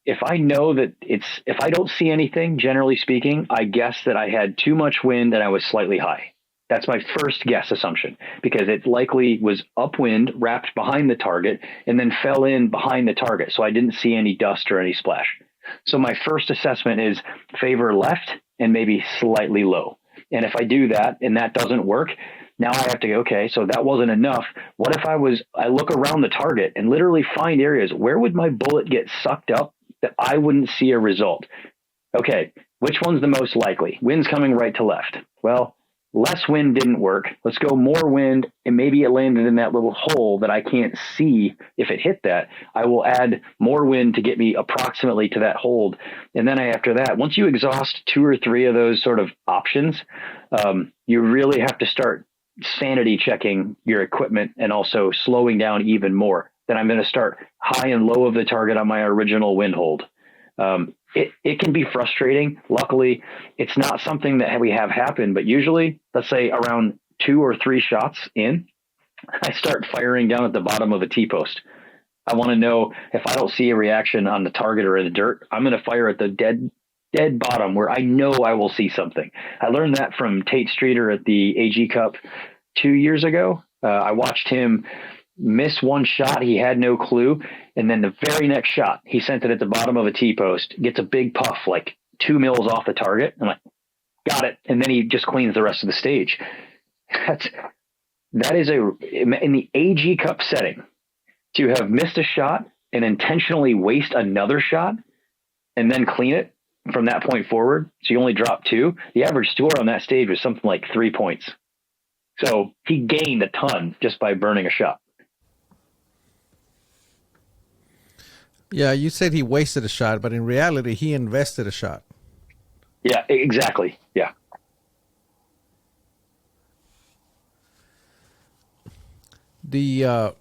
If I know that if I don't see anything, generally speaking, I guess that I had too much wind and I was slightly high. That's my first guess assumption, because it likely was upwind, wrapped behind the target, and then fell in behind the target. So I didn't see any dust or any splash. So my first assessment is favor left and maybe slightly low. And if I do that and that doesn't work, now I have to go, okay, so that wasn't enough. What if I look around the target and literally find areas where would my bullet get sucked up that I wouldn't see a result? Okay, which one's the most likely? Wind's coming right to left. Well, less wind didn't work. Let's go more wind, and maybe it landed in that little hole that I can't see if it hit that. I will add more wind to get me approximately to that hold. And then after that, once you exhaust 2 or 3 of those sort of options, you really have to start sanity checking your equipment and also slowing down even more. Then I'm going to start high and low of the target on my original wind hold. It can be frustrating. Luckily, it's not something that we have happen, but usually, let's say around 2 or 3 shots in, I start firing down at the bottom of a T-post. I want to know if I don't see a reaction on the target or in the dirt, I'm going to fire at the dead bottom where I know I will see something. I learned that from Tate Streeter at the AG Cup 2 years ago. I watched him miss one shot. He had no clue. And then the very next shot, he sent it at the bottom of a T-post, gets a big puff, like 2 mils off the target. I'm like, got it. And then he just cleans the rest of the stage. That is in the AG Cup setting, to have missed a shot and intentionally waste another shot and then clean it from that point forward. So you only drop 2. The average score on that stage was something like 3 points. So he gained a ton just by burning a shot. Yeah, you said he wasted a shot, but in reality, he invested a shot. Yeah, exactly. Yeah. The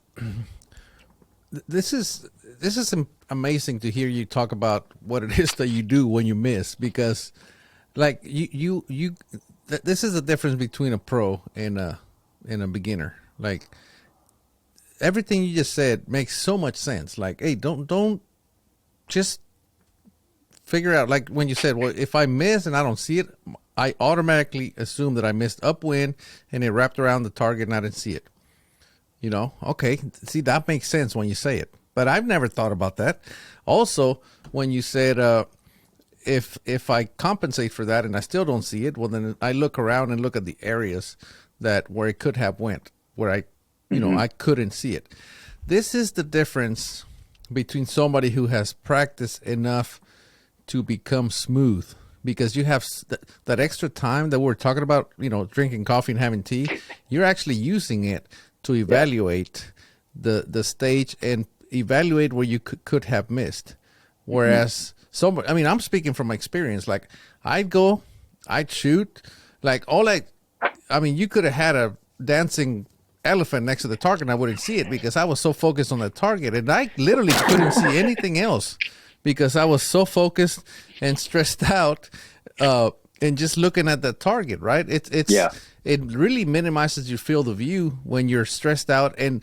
this is amazing to hear you talk about what it is that you do when you miss, because like this is the difference between a pro and a beginner. Like, everything you just said makes so much sense. Like, hey, don't just figure out, like when you said, well, if I miss and I don't see it, I automatically assume that I missed upwind and it wrapped around the target and I didn't see it. You know, okay, see, that makes sense when you say it, but I've never thought about that. Also, when you said, if I compensate for that and I still don't see it, well, then I look around and look at the areas where it could have went, where I couldn't see it. This is the difference between somebody who has practiced enough to become smooth, because you have that extra time that we're talking about, drinking coffee and having tea. You're actually using it to evaluate the stage and evaluate where you could have missed. Whereas I'm speaking from my experience. Like, I'd shoot, like you could have had a dancing elephant next to the target and I wouldn't see it because I was so focused on the target, and I literally couldn't see anything else because I was so focused and stressed out and just looking at the target, right? It really minimizes your field of view when you're stressed out, and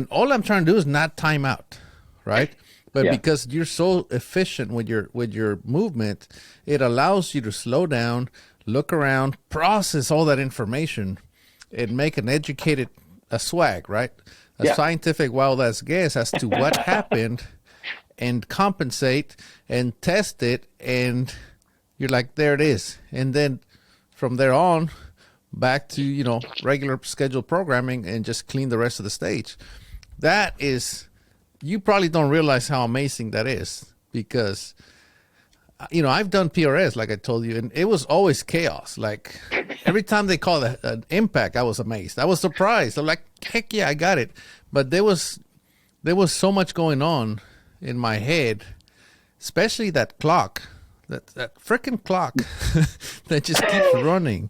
all I'm trying to do is not time out, right? But because you're so efficient with your movement, it allows you to slow down, look around, process all that information, and make an educated swag, right? A scientific wild ass guess as to what happened, and compensate and test it, and you're like, there it is. And then from there on, back to regular scheduled programming and just clean the rest of the stage. That is, you probably don't realize how amazing that is, because I've done PRS, like I told you, and it was always chaos. Like, every time they called an impact, I was amazed. I was surprised. I'm like, heck yeah, I got it. But there was so much going on in my head, especially that clock, that freaking clock that just keeps running.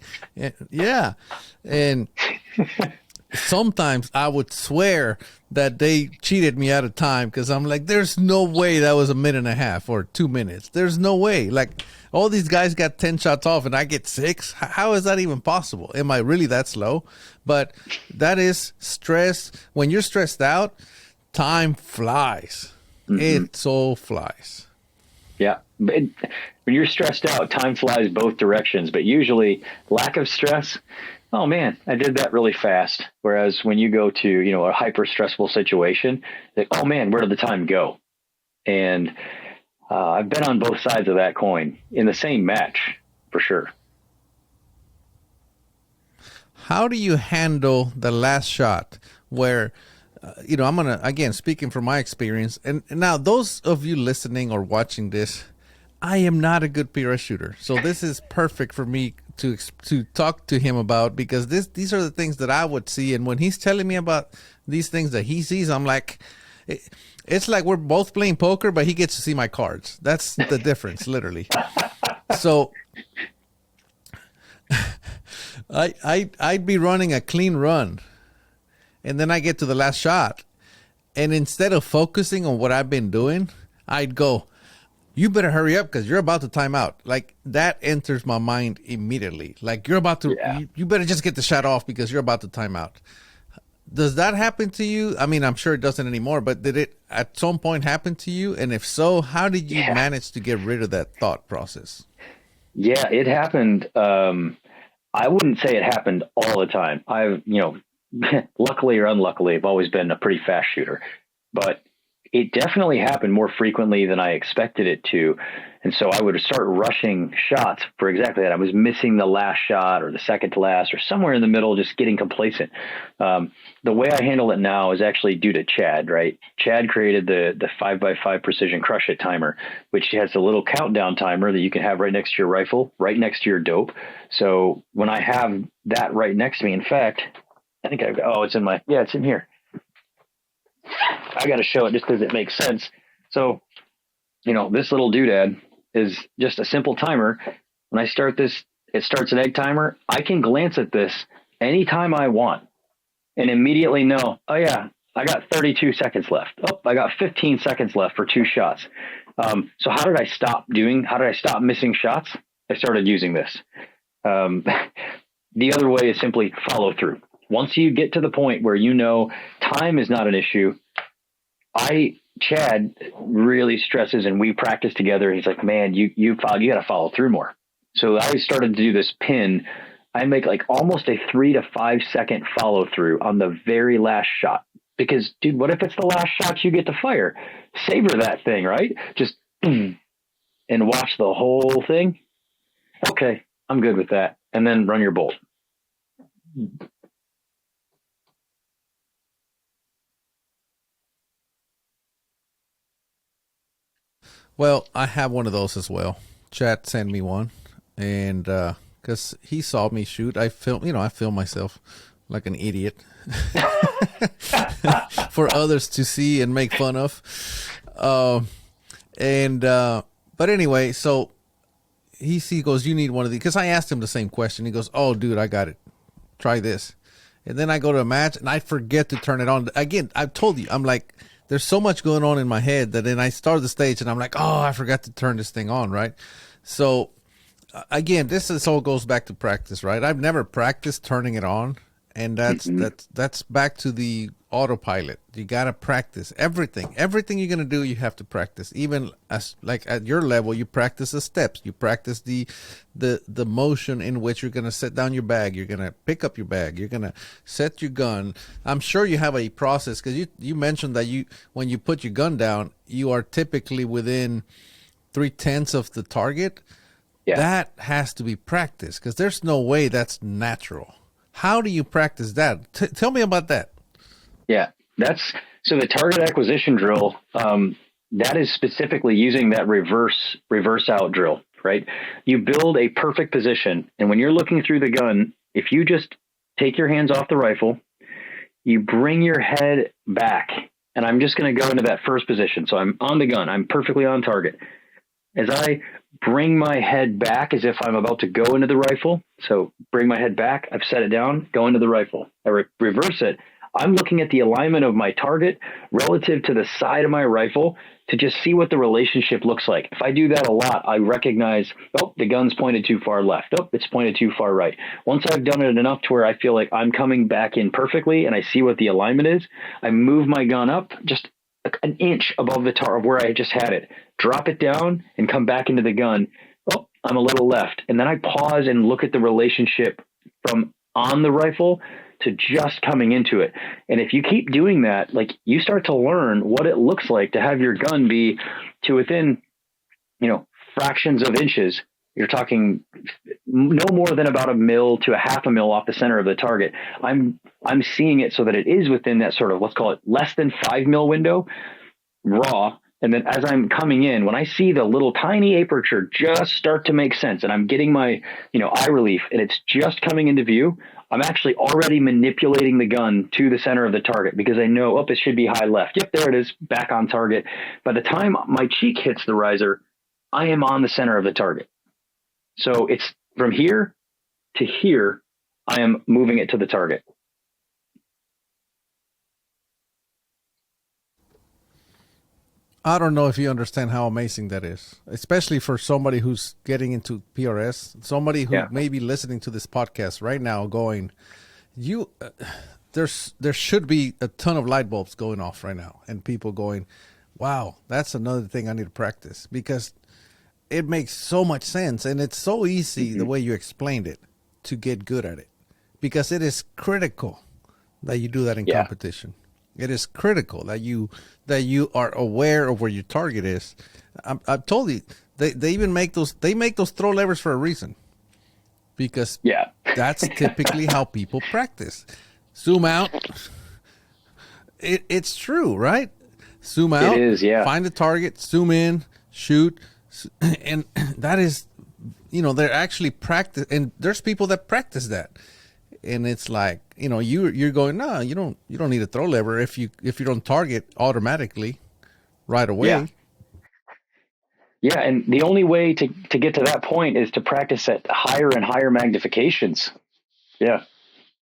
Yeah. And sometimes I would swear that they cheated me out of time, because I'm like, there's no way that was a minute and a half or 2 minutes. There's no way. Like, all these guys got 10 shots off and I get 6. How is that even possible? Am I really that slow? But that is stress. When you're stressed out, time flies. It so flies. Yeah. When you're stressed out, time flies both directions, but usually lack of stress, oh man, I did that really fast. Whereas when you go to, a hyper stressful situation, like, oh man, where did the time go? And I've been on both sides of that coin in the same match, for sure. How do you handle the last shot where, I'm going to, again, speaking from my experience, and now those of you listening or watching this, I am not a good PRS shooter. So this is perfect for me to talk to him about, because these are the things that I would see, and when he's telling me about these things that he sees, I'm like, it's like we're both playing poker, but he gets to see my cards. That's the difference, literally. So I'd be running a clean run, and then I get to the last shot, and instead of focusing on what I've been doing, I'd go, you better hurry up because you're about to time out. Like, that enters my mind immediately. Like, you're about to, you better just get the shot off because you're about to time out. Does that happen to you? I mean, I'm sure it doesn't anymore, but did it at some point happen to you? And if so, how did you manage to get rid of that thought process? Yeah, it happened. I wouldn't say it happened all the time. Luckily or unluckily, I've always been a pretty fast shooter, but it definitely happened more frequently than I expected it to. And so I would start rushing shots for exactly that. I was missing the last shot or the second to last or somewhere in the middle, just getting complacent. The way I handle it now is actually due to Chad, right? Chad created the 5x5 precision crush it timer, which has a little countdown timer that you can have right next to your rifle, right next to your dope. So when I have that right next to me, in fact, I think it's in here. I got to show it just because it makes sense. So, this little doodad is just a simple timer. When I start this, it starts an egg timer. I can glance at this anytime I want and immediately know, oh yeah, I got 32 seconds left. Oh, I got 15 seconds left for 2 shots. So how did I stop missing shots? I started using this. The other way is simply follow through. Once you get to the point where time is not an issue, Chad really stresses, and we practice together. He's like, man, you got to follow through more. So I started to do this pin. I make like almost a 3 to 5 second follow through on the very last shot. Because, dude, what if it's the last shot you get to fire? Savor that thing, right? Just and watch the whole thing. Okay, I'm good with that. And then run your bolt. Well, I have one of those as well. Chat sent me one, and because he saw me shoot, I film myself like an idiot for others to see and make fun of. But anyway, so he goes, you need one of these, because I asked him the same question. He goes, oh, dude, I got it. Try this. And then I go to a match and I forget to turn it on. Again, I told you, I'm like, there's so much going on in my head that then I start the stage and I'm like, oh, I forgot to turn this thing on, right? So again, this all goes back to practice, right? I've never practiced turning it on, and that's back to the autopilot. You got to practice everything you're going to do. You have to practice. Even as like at your level, you practice the steps, you practice the motion in which you're going to set down your bag, you're going to pick up your bag, you're going to set your gun. I'm sure you have a process, because you mentioned that when you put your gun down, you are typically within 3/10 of the target. Yeah. That has to be practiced, because there's no way that's natural. How do you practice that? Tell me about that. Yeah, so the target acquisition drill, that is specifically using that reverse out drill, right? You build a perfect position. And when you're looking through the gun, if you just take your hands off the rifle, you bring your head back, and I'm just going to go into that first position. So I'm on the gun. I'm perfectly on target. As I bring my head back as if I'm about to go into the rifle. So bring my head back. I've set it down, go into the rifle. I reverse it. I'm looking at the alignment of my target relative to the side of my rifle to just see what the relationship looks like. If I do that a lot, I recognize, oh, the gun's pointed too far left. Oh, it's pointed too far right. Once I've done it enough to where I feel like I'm coming back in perfectly and I see what the alignment is, I move my gun up just an inch above the tar of where I just had it, drop it down and come back into the gun. Oh, I'm a little left. And then I pause and look at the relationship from on the rifle to just coming into it. And if you keep doing that, like, you start to learn what it looks like to have your gun be to within, fractions of inches. You're talking no more than about 1 mil to 0.5 mil off the center of the target. I'm seeing it so that it is within that sort of, let's call it less than 5 mil window raw. And then as I'm coming in, when I see the little tiny aperture just start to make sense and I'm getting my, eye relief and it's just coming into view, I'm actually already manipulating the gun to the center of the target because I know, it should be high left. Yep, there it is, back on target. By the time my cheek hits the riser, I am on the center of the target. So it's from here to here, I am moving it to the target. I don't know if you understand how amazing that is, especially for somebody who's getting into PRS, somebody who may be listening to this podcast right now going, there should be a ton of light bulbs going off right now and people going, wow, that's another thing I need to practice, because it makes so much sense and it's so easy the way you explained it to get good at it, because it is critical that you do that in competition. It is critical that you are aware of where your target is. I've told you they even make those throw levers for a reason, because that's typically how people practice. Zoom out. It's true, right? Zoom out. It is, Find the target. Zoom in. Shoot. And that is, they're actually practice. And there's people that practice that. And it's like, you're going, no, you don't need a throw lever if you don't target automatically right away. Yeah, and the only way to get to that point is to practice at higher and higher magnifications. Yeah.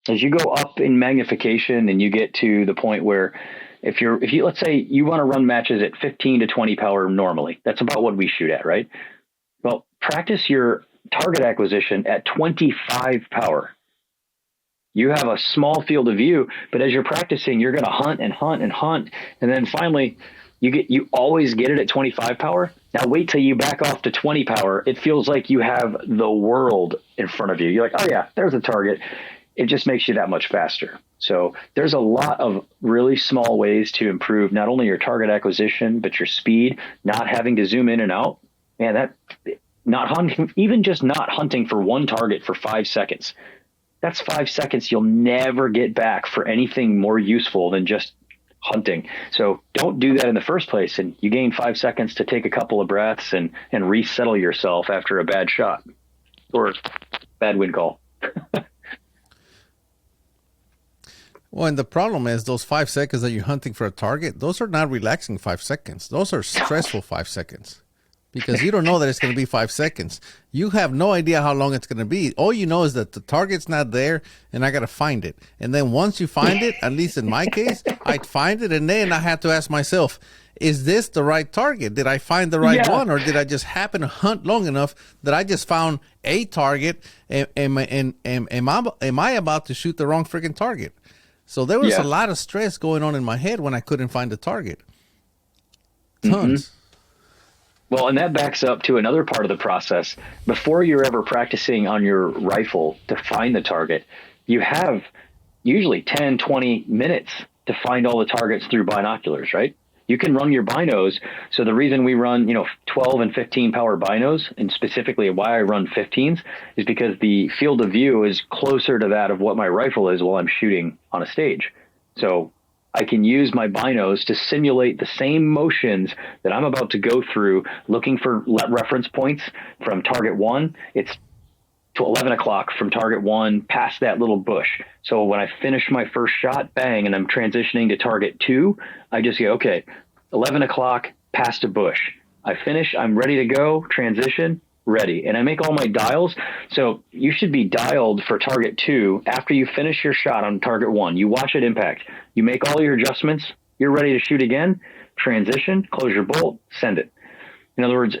As you go up in magnification and you get to the point where if you let's say you want to run matches at 15 to 20 power normally, that's about what we shoot at, right? Well, practice your target acquisition at 25 power. You have a small field of view, but as you're practicing, you're going to hunt and hunt and hunt. And then finally you always get it at 25 power. Now wait till you back off to 20 power. It feels like you have the world in front of you. You're like, oh yeah, there's a target. It just makes you that much faster. So there's a lot of really small ways to improve not only your target acquisition, but your speed, not having to zoom in and out. Man, that not hunting, even just not hunting for one target for 5 seconds. That's 5 seconds you'll never get back for anything more useful than just hunting. So don't do that in the first place. And you gain 5 seconds to take a couple of breaths and resettle yourself after a bad shot or bad wind call. Well, and the problem is those 5 seconds that you're hunting for a target, those are not relaxing 5 seconds. Those are stressful 5 seconds. Because you don't know that it's going to be 5 seconds. You have no idea how long it's going to be. All you know is that the target's not there and I got to find it. And then once you find it, at least in my case, I'd find it. And then I had to ask myself, is this the right target? Did I find the right one? Or did I just happen to hunt long enough that I just found a target? And am I about to shoot the wrong freaking target? So there was a lot of stress going on in my head when I couldn't find the target. Tons. Well, and that backs up to another part of the process. Before you're ever practicing on your rifle to find the target, you have usually 10, 20 minutes to find all the targets through binoculars, right? You can run your binos. So the reason we run, 12 and 15 power binos, and specifically why I run 15s, is because the field of view is closer to that of what my rifle is while I'm shooting on a stage. So I can use my binos to simulate the same motions that I'm about to go through, looking for reference points from target 1. It's to 11 o'clock from target 1 past that little bush. So when I finish my first shot, bang, and I'm transitioning to target 2, I just go, okay, 11 o'clock past a bush. I finish, I'm ready to go, transition, ready. And I make all my dials. So you should be dialed for target 2 after you finish your shot on target 1. You watch it impact. You make all your adjustments. You're ready to shoot again. Transition, close your bolt, send it. In other words,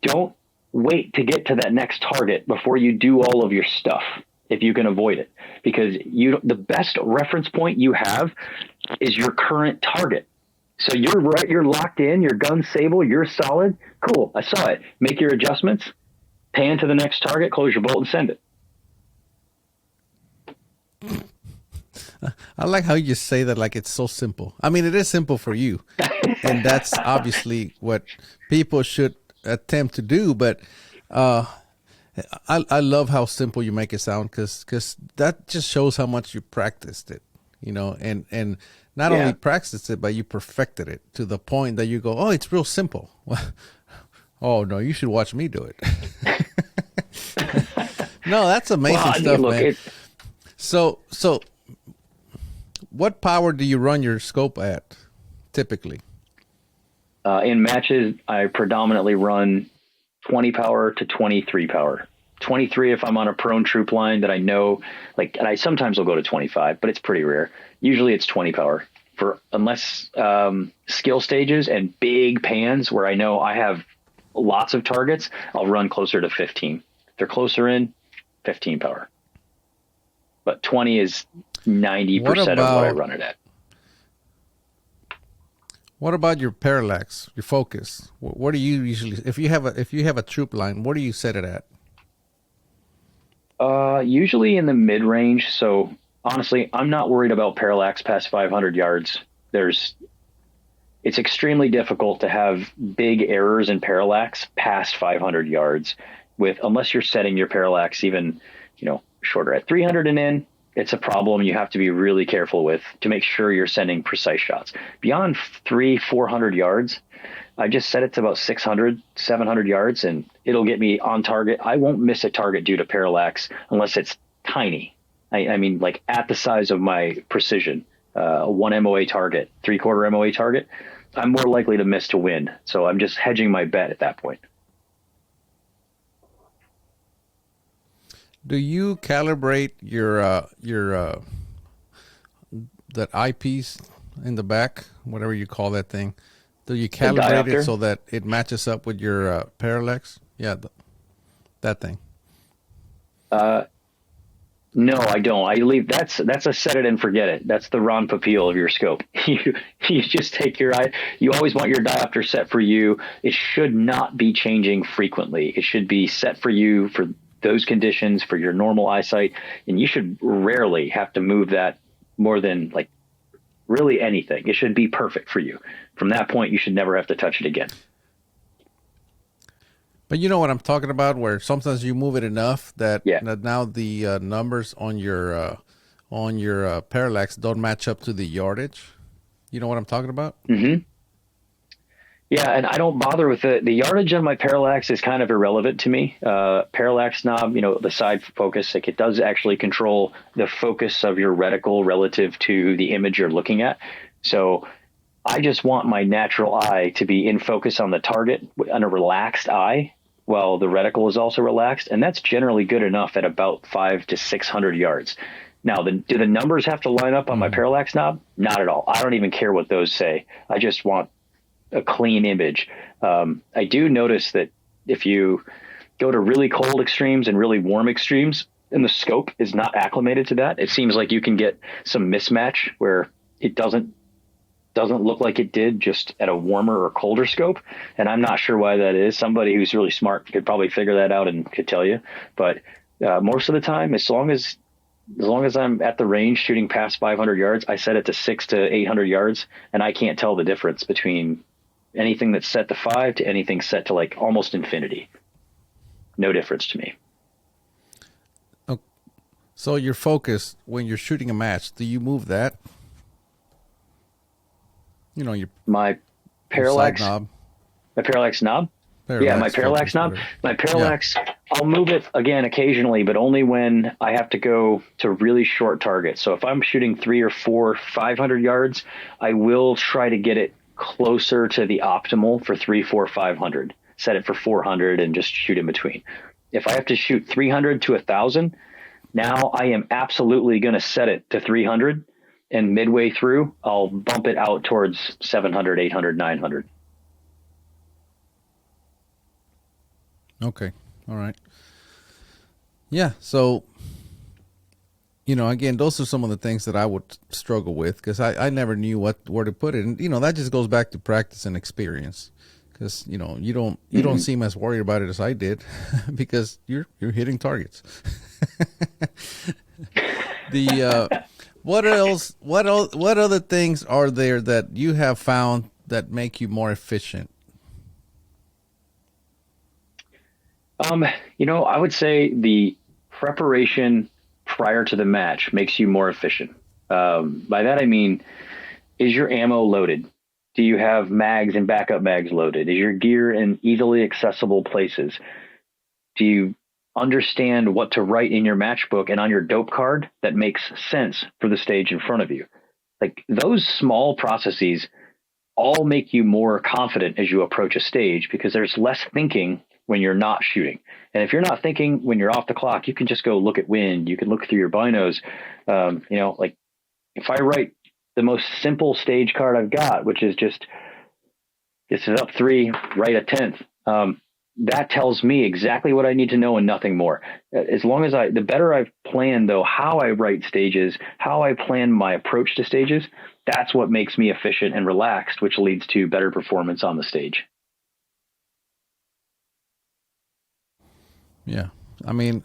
don't wait to get to that next target before you do all of your stuff if you can avoid it, because the best reference point you have is your current target. So you're locked in, your gun's stable, you're solid. Cool, I saw it. Make your adjustments, pan to the next target, close your bolt, and send it. I like how you just say that like it's so simple. I mean, it is simple for you. And that's obviously what people should attempt to do. But I love how simple you make it sound, because that just shows how much you practiced it. and not only Yeah. practiced it, but you perfected it to the point that you go, oh, it's real simple. Oh no, you should watch me do it. No, that's Well, amazing I mean, stuff, look, man. So what power do you run your scope at typically? in matches, I predominantly run 20 power to 23 power. 23 if I'm on a prone troop line that I know, like, and I sometimes will go to 25, but it's pretty rare. Usually it's 20 power for unless skill stages and big pans where I know I have lots of targets. I'll run closer to 15. If they're closer in, 15 power. But 20 is What 90% of what I about run it at. what about your parallax, your focus? What do you usually, if you have a troop line, what do you set it at? Usually in the mid range. So honestly, I'm not worried about parallax past 500 yards. There's It's extremely difficult to have big errors in parallax past 500 yards with unless you're setting your parallax even, shorter at 300 and in. It's a problem you have to be really careful with to make sure you're sending precise shots. Beyond 400 yards, I just set it to about 600, 700 yards, and it'll get me on target. I won't miss a target due to parallax unless it's tiny. I mean, like at the size of my precision, a 1 MOA target, 3/4 MOA target, I'm more likely to miss to win. So I'm just hedging my bet at that point. Do you calibrate your that eyepiece in the back, whatever you call that thing? Do you The calibrate it diopter? so that it matches up with your parallax? Yeah, that thing. No, I don't. I leave. That's a set it and forget it. That's the Ron Popeil of your scope. You just take your eye. You always want your diopter set for you. It should not be changing frequently. It should be set for you for those conditions for your normal eyesight, and you should rarely have to move that more than like really anything. It should be perfect for you. From that point, you should never have to touch it again. But you know what I'm talking about, where sometimes you move it enough that, Yeah. that now the numbers on your parallax don't match up to the yardage. You know what I'm talking about? Hmm. Yeah, and I don't bother with it. The yardage on my parallax is kind of irrelevant to me. Parallax knob, the side focus, like it does actually control the focus of your reticle relative to the image you're looking at. So I just want my natural eye to be in focus on the target on a relaxed eye while the reticle is also relaxed. And that's generally good enough at about 500 to 600 yards. Now, do the numbers have to line up on my parallax knob? Not at all. I don't even care what those say. I just want a clean image. I do notice that if you go to really cold extremes and really warm extremes, and the scope is not acclimated to that, it seems like you can get some mismatch where it doesn't look like it did just at a warmer or colder scope. And I'm not sure why that is. Somebody who's really smart could probably figure that out and could tell you. But most of the time, as long as I'm at the range shooting past 500 yards, I set it to 600 to 800 yards, and I can't tell the difference between anything that's set to 5 to anything set to like almost infinity. No difference to me. Oh, so your focus when you're shooting a match, do you move that? Your My your side parallax, knob, my parallax knob. Yeah, my parallax parallax focus, knob. whatever. My Yeah. parallax, I'll move it again occasionally, but only when I have to go to really short targets. So if I'm shooting 3 or 4, 500 yards, I will try to get it closer to the optimal for 3, 4, 500. Set it for 400 and just shoot in between. If I have to shoot 300 to 1,000, now I am absolutely going to set it to 300. And midway through, I'll bump it out towards 700, 800, 900. Okay. All right. Yeah. So, again, those are some of the things that I would struggle with because I never knew where to put it. And, that just goes back to practice and experience because, you don't seem as worried about it as I did because you're hitting targets. What else, what other things are there that you have found that make you more efficient? I would say the preparation prior to the match makes you more efficient. By that I mean, is your ammo loaded? Do you have mags and backup mags loaded? Is your gear in easily accessible places? Do you understand what to write in your matchbook and on your dope card that makes sense for the stage in front of you? Like, those small processes all make you more confident as you approach a stage, because there's less thinking when you're not shooting. And if you're not thinking when you're off the clock, you can just go look at wind. You can look through your binos. Like, if I write the most simple stage card I've got, which is just, this is up 3, write a 10th. That tells me exactly what I need to know and nothing more. As long as the better I've planned, though, how I write stages, how I plan my approach to stages, that's what makes me efficient and relaxed, which leads to better performance on the stage. Yeah. I mean,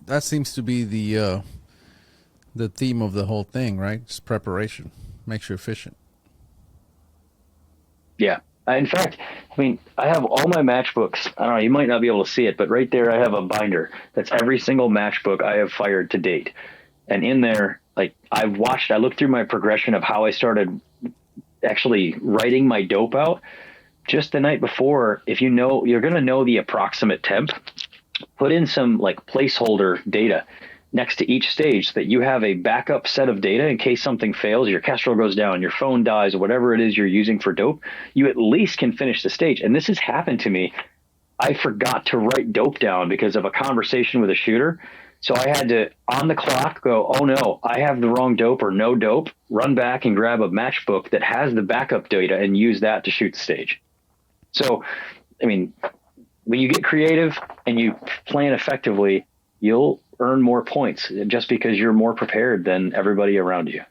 that seems to be the theme of the whole thing, right? Just preparation makes you efficient. Yeah. In fact, I mean, I have all my matchbooks. I don't know, you might not be able to see it, but right there I have a binder that's every single matchbook I have fired to date. And in there, like, I looked through my progression of how I started actually writing my dope out just the night before. If you know, you're going to know the approximate temp, put in some like placeholder data next to each stage so that you have a backup set of data in case something fails, your Kestrel goes down, your phone dies, or whatever it is you're using for dope. You at least can finish the stage. And this has happened to me. I forgot to write dope down because of a conversation with a shooter. So I had to, on the clock, go, oh no, I have the wrong dope or no dope, run back and grab a matchbook that has the backup data and use that to shoot the stage. So, I mean, when you get creative and you plan effectively, you'll earn more points just because you're more prepared than everybody around you.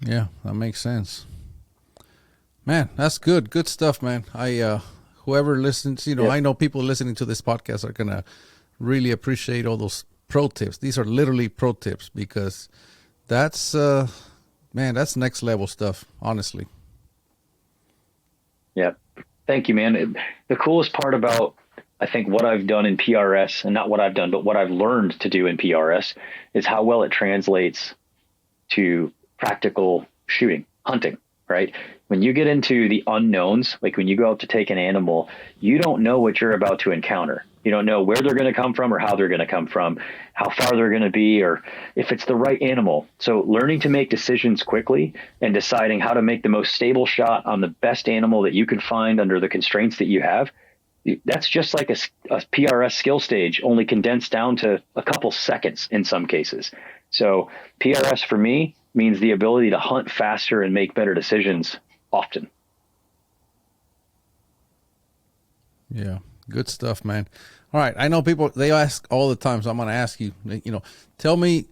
Yeah, that makes sense. Man, that's good. Good stuff, man. Whoever listens, Yep. I know people listening to this podcast are going to really appreciate all those pro tips. These are literally pro tips, because that's, man, that's next level stuff, honestly. Yeah. Thank you, man. The coolest part about, I think, what I've done in PRS, and not what I've done, but what I've learned to do in PRS, is how well it translates to practical shooting, hunting, right? When you get into the unknowns, like when you go out to take an animal, you don't know what you're about to encounter. You don't know where they're going to come from or how they're going to come from, how far they're going to be, or if it's the right animal. So learning to make decisions quickly and deciding how to make the most stable shot on the best animal that you can find under the constraints that you have, that's just like a PRS skill stage, only condensed down to a couple seconds in some cases. So PRS for me means the ability to hunt faster and make better decisions often. Yeah. Good stuff, man. All right. I know people, they ask all the time, so I'm going to ask you, tell me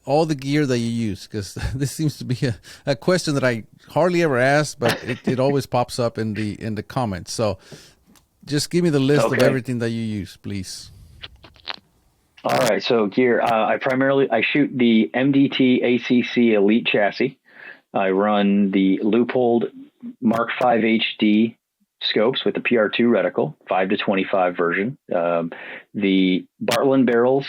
all the gear that you use, because this seems to be a question that I hardly ever ask, but it always pops up in the comments. So just give me the list of everything that you use, please. All right. So gear, I shoot the MDT ACC Elite chassis. I run the Leupold Mark V HD scopes with the PR2 reticle, 5-25 version. The Bartlett barrels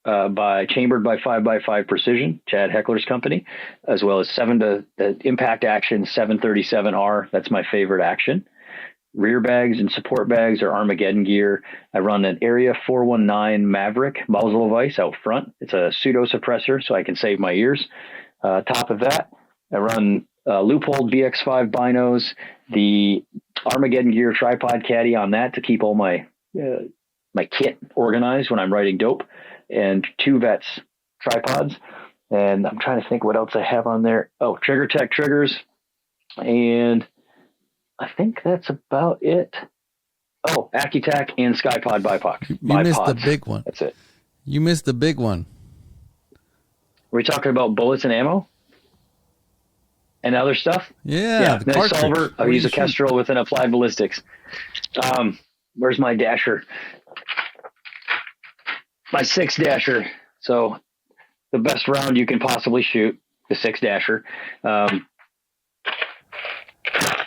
chambered by 5x5 Precision, Chad Heckler's company, as well as the Impact Action 737R. That's my favorite action. Rear bags and support bags are Armageddon gear. I run an Area 419 Maverick muzzle device out front. It's a pseudo suppressor, so I can save my ears. Top of that, I run Leupold BX5 binos, the Armageddon gear tripod caddy on that to keep all my kit organized when I'm writing dope, and 2 Vets tripods. And I'm trying to think what else I have on there. Oh, Trigger Tech triggers, and I think that's about it. Oh, Accutac and Skypod BiPods. You missed the big one. That's it. You missed the big one. Are we talking about bullets and ammo? And other stuff? Yeah. The solver. I use a Kestrel with an applied ballistics. Where's my dasher? My 6 dasher. So the best round you can possibly shoot, the 6 dasher.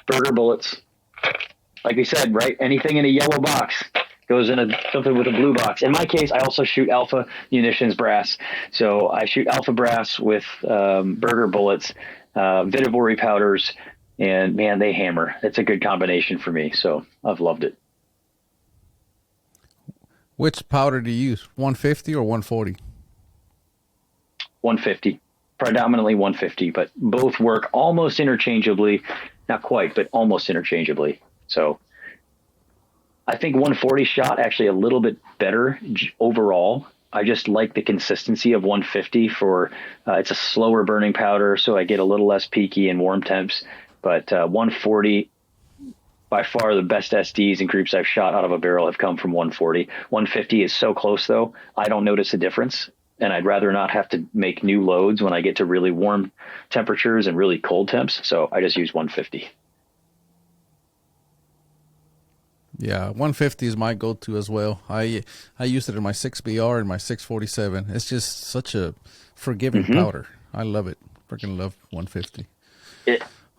Burger bullets. Like we said, right? Anything in a yellow box. goes in something with a blue box. In my case, I also shoot Alpha munitions brass. So I shoot Alpha brass with Burger bullets, Vitivory powders, and man, they hammer. It's a good combination for me. So I've loved it. Which powder do you use? 150 or 140? 150, predominantly 150, but both work almost interchangeably. Not quite, but almost interchangeably. So I think 140 shot actually a little bit better overall. I just like the consistency of 150 for it's a slower burning powder, so I get a little less peaky in warm temps. But 140, by far the best SDs and groups I've shot out of a barrel have come from 140. 150 is so close, though, I don't notice a difference. And I'd rather not have to make new loads when I get to really warm temperatures and really cold temps. So I just use 150. Yeah, 150 is my go-to as well. I use it in my 6BR and my 647. It's just such a forgiving powder. I love it. Freaking love 150.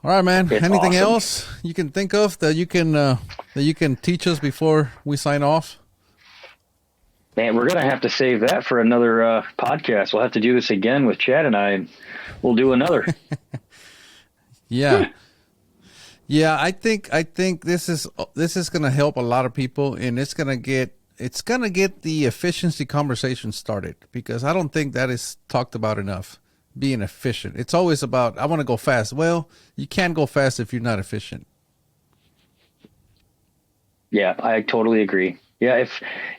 All right, man. Anything awesome. else you can think of that you can teach us before we sign off? Man, we're going to have to save that for another podcast. We'll have to do this again with Chad and I, and we'll do another. Yeah. Yeah, I think this is going to help a lot of people, and it's going to get the efficiency conversation started, because I don't think that is talked about enough. Being efficient. It's always about, I want to go fast. Well, you can't go fast if you're not efficient. Yeah, I totally agree. Yeah,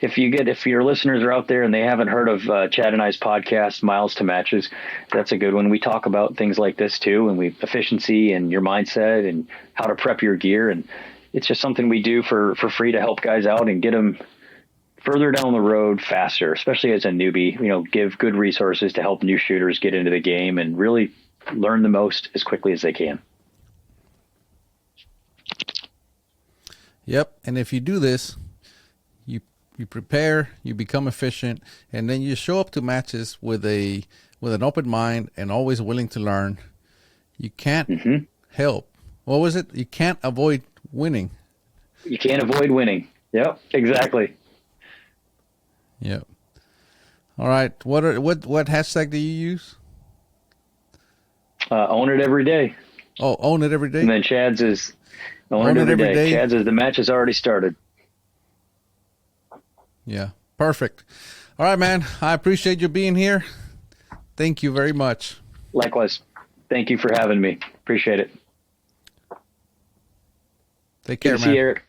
if your listeners are out there and they haven't heard of Chad and I's podcast, Miles to Matches, that's a good one. We talk about things like this too, and efficiency and your mindset and how to prep your gear, and it's just something we do for free to help guys out and get them further down the road faster, especially as a newbie. Give good resources to help new shooters get into the game and really learn the most as quickly as they can. Yep, and if you do this, you prepare, you become efficient, and then you show up to matches with an open mind and always willing to learn. You can't help. What was it? You can't avoid winning. You can't avoid winning. Yep, exactly. Yep. All right. What hashtag do you use? Own it every day. Oh, own it every day. And then Chad's is own it every day. Chad's is the match has already started. Yeah, perfect. All right, man. I appreciate you being here. Thank you very much. Likewise. Thank you for having me. Appreciate it. Take care, Good to man. see you, Eric.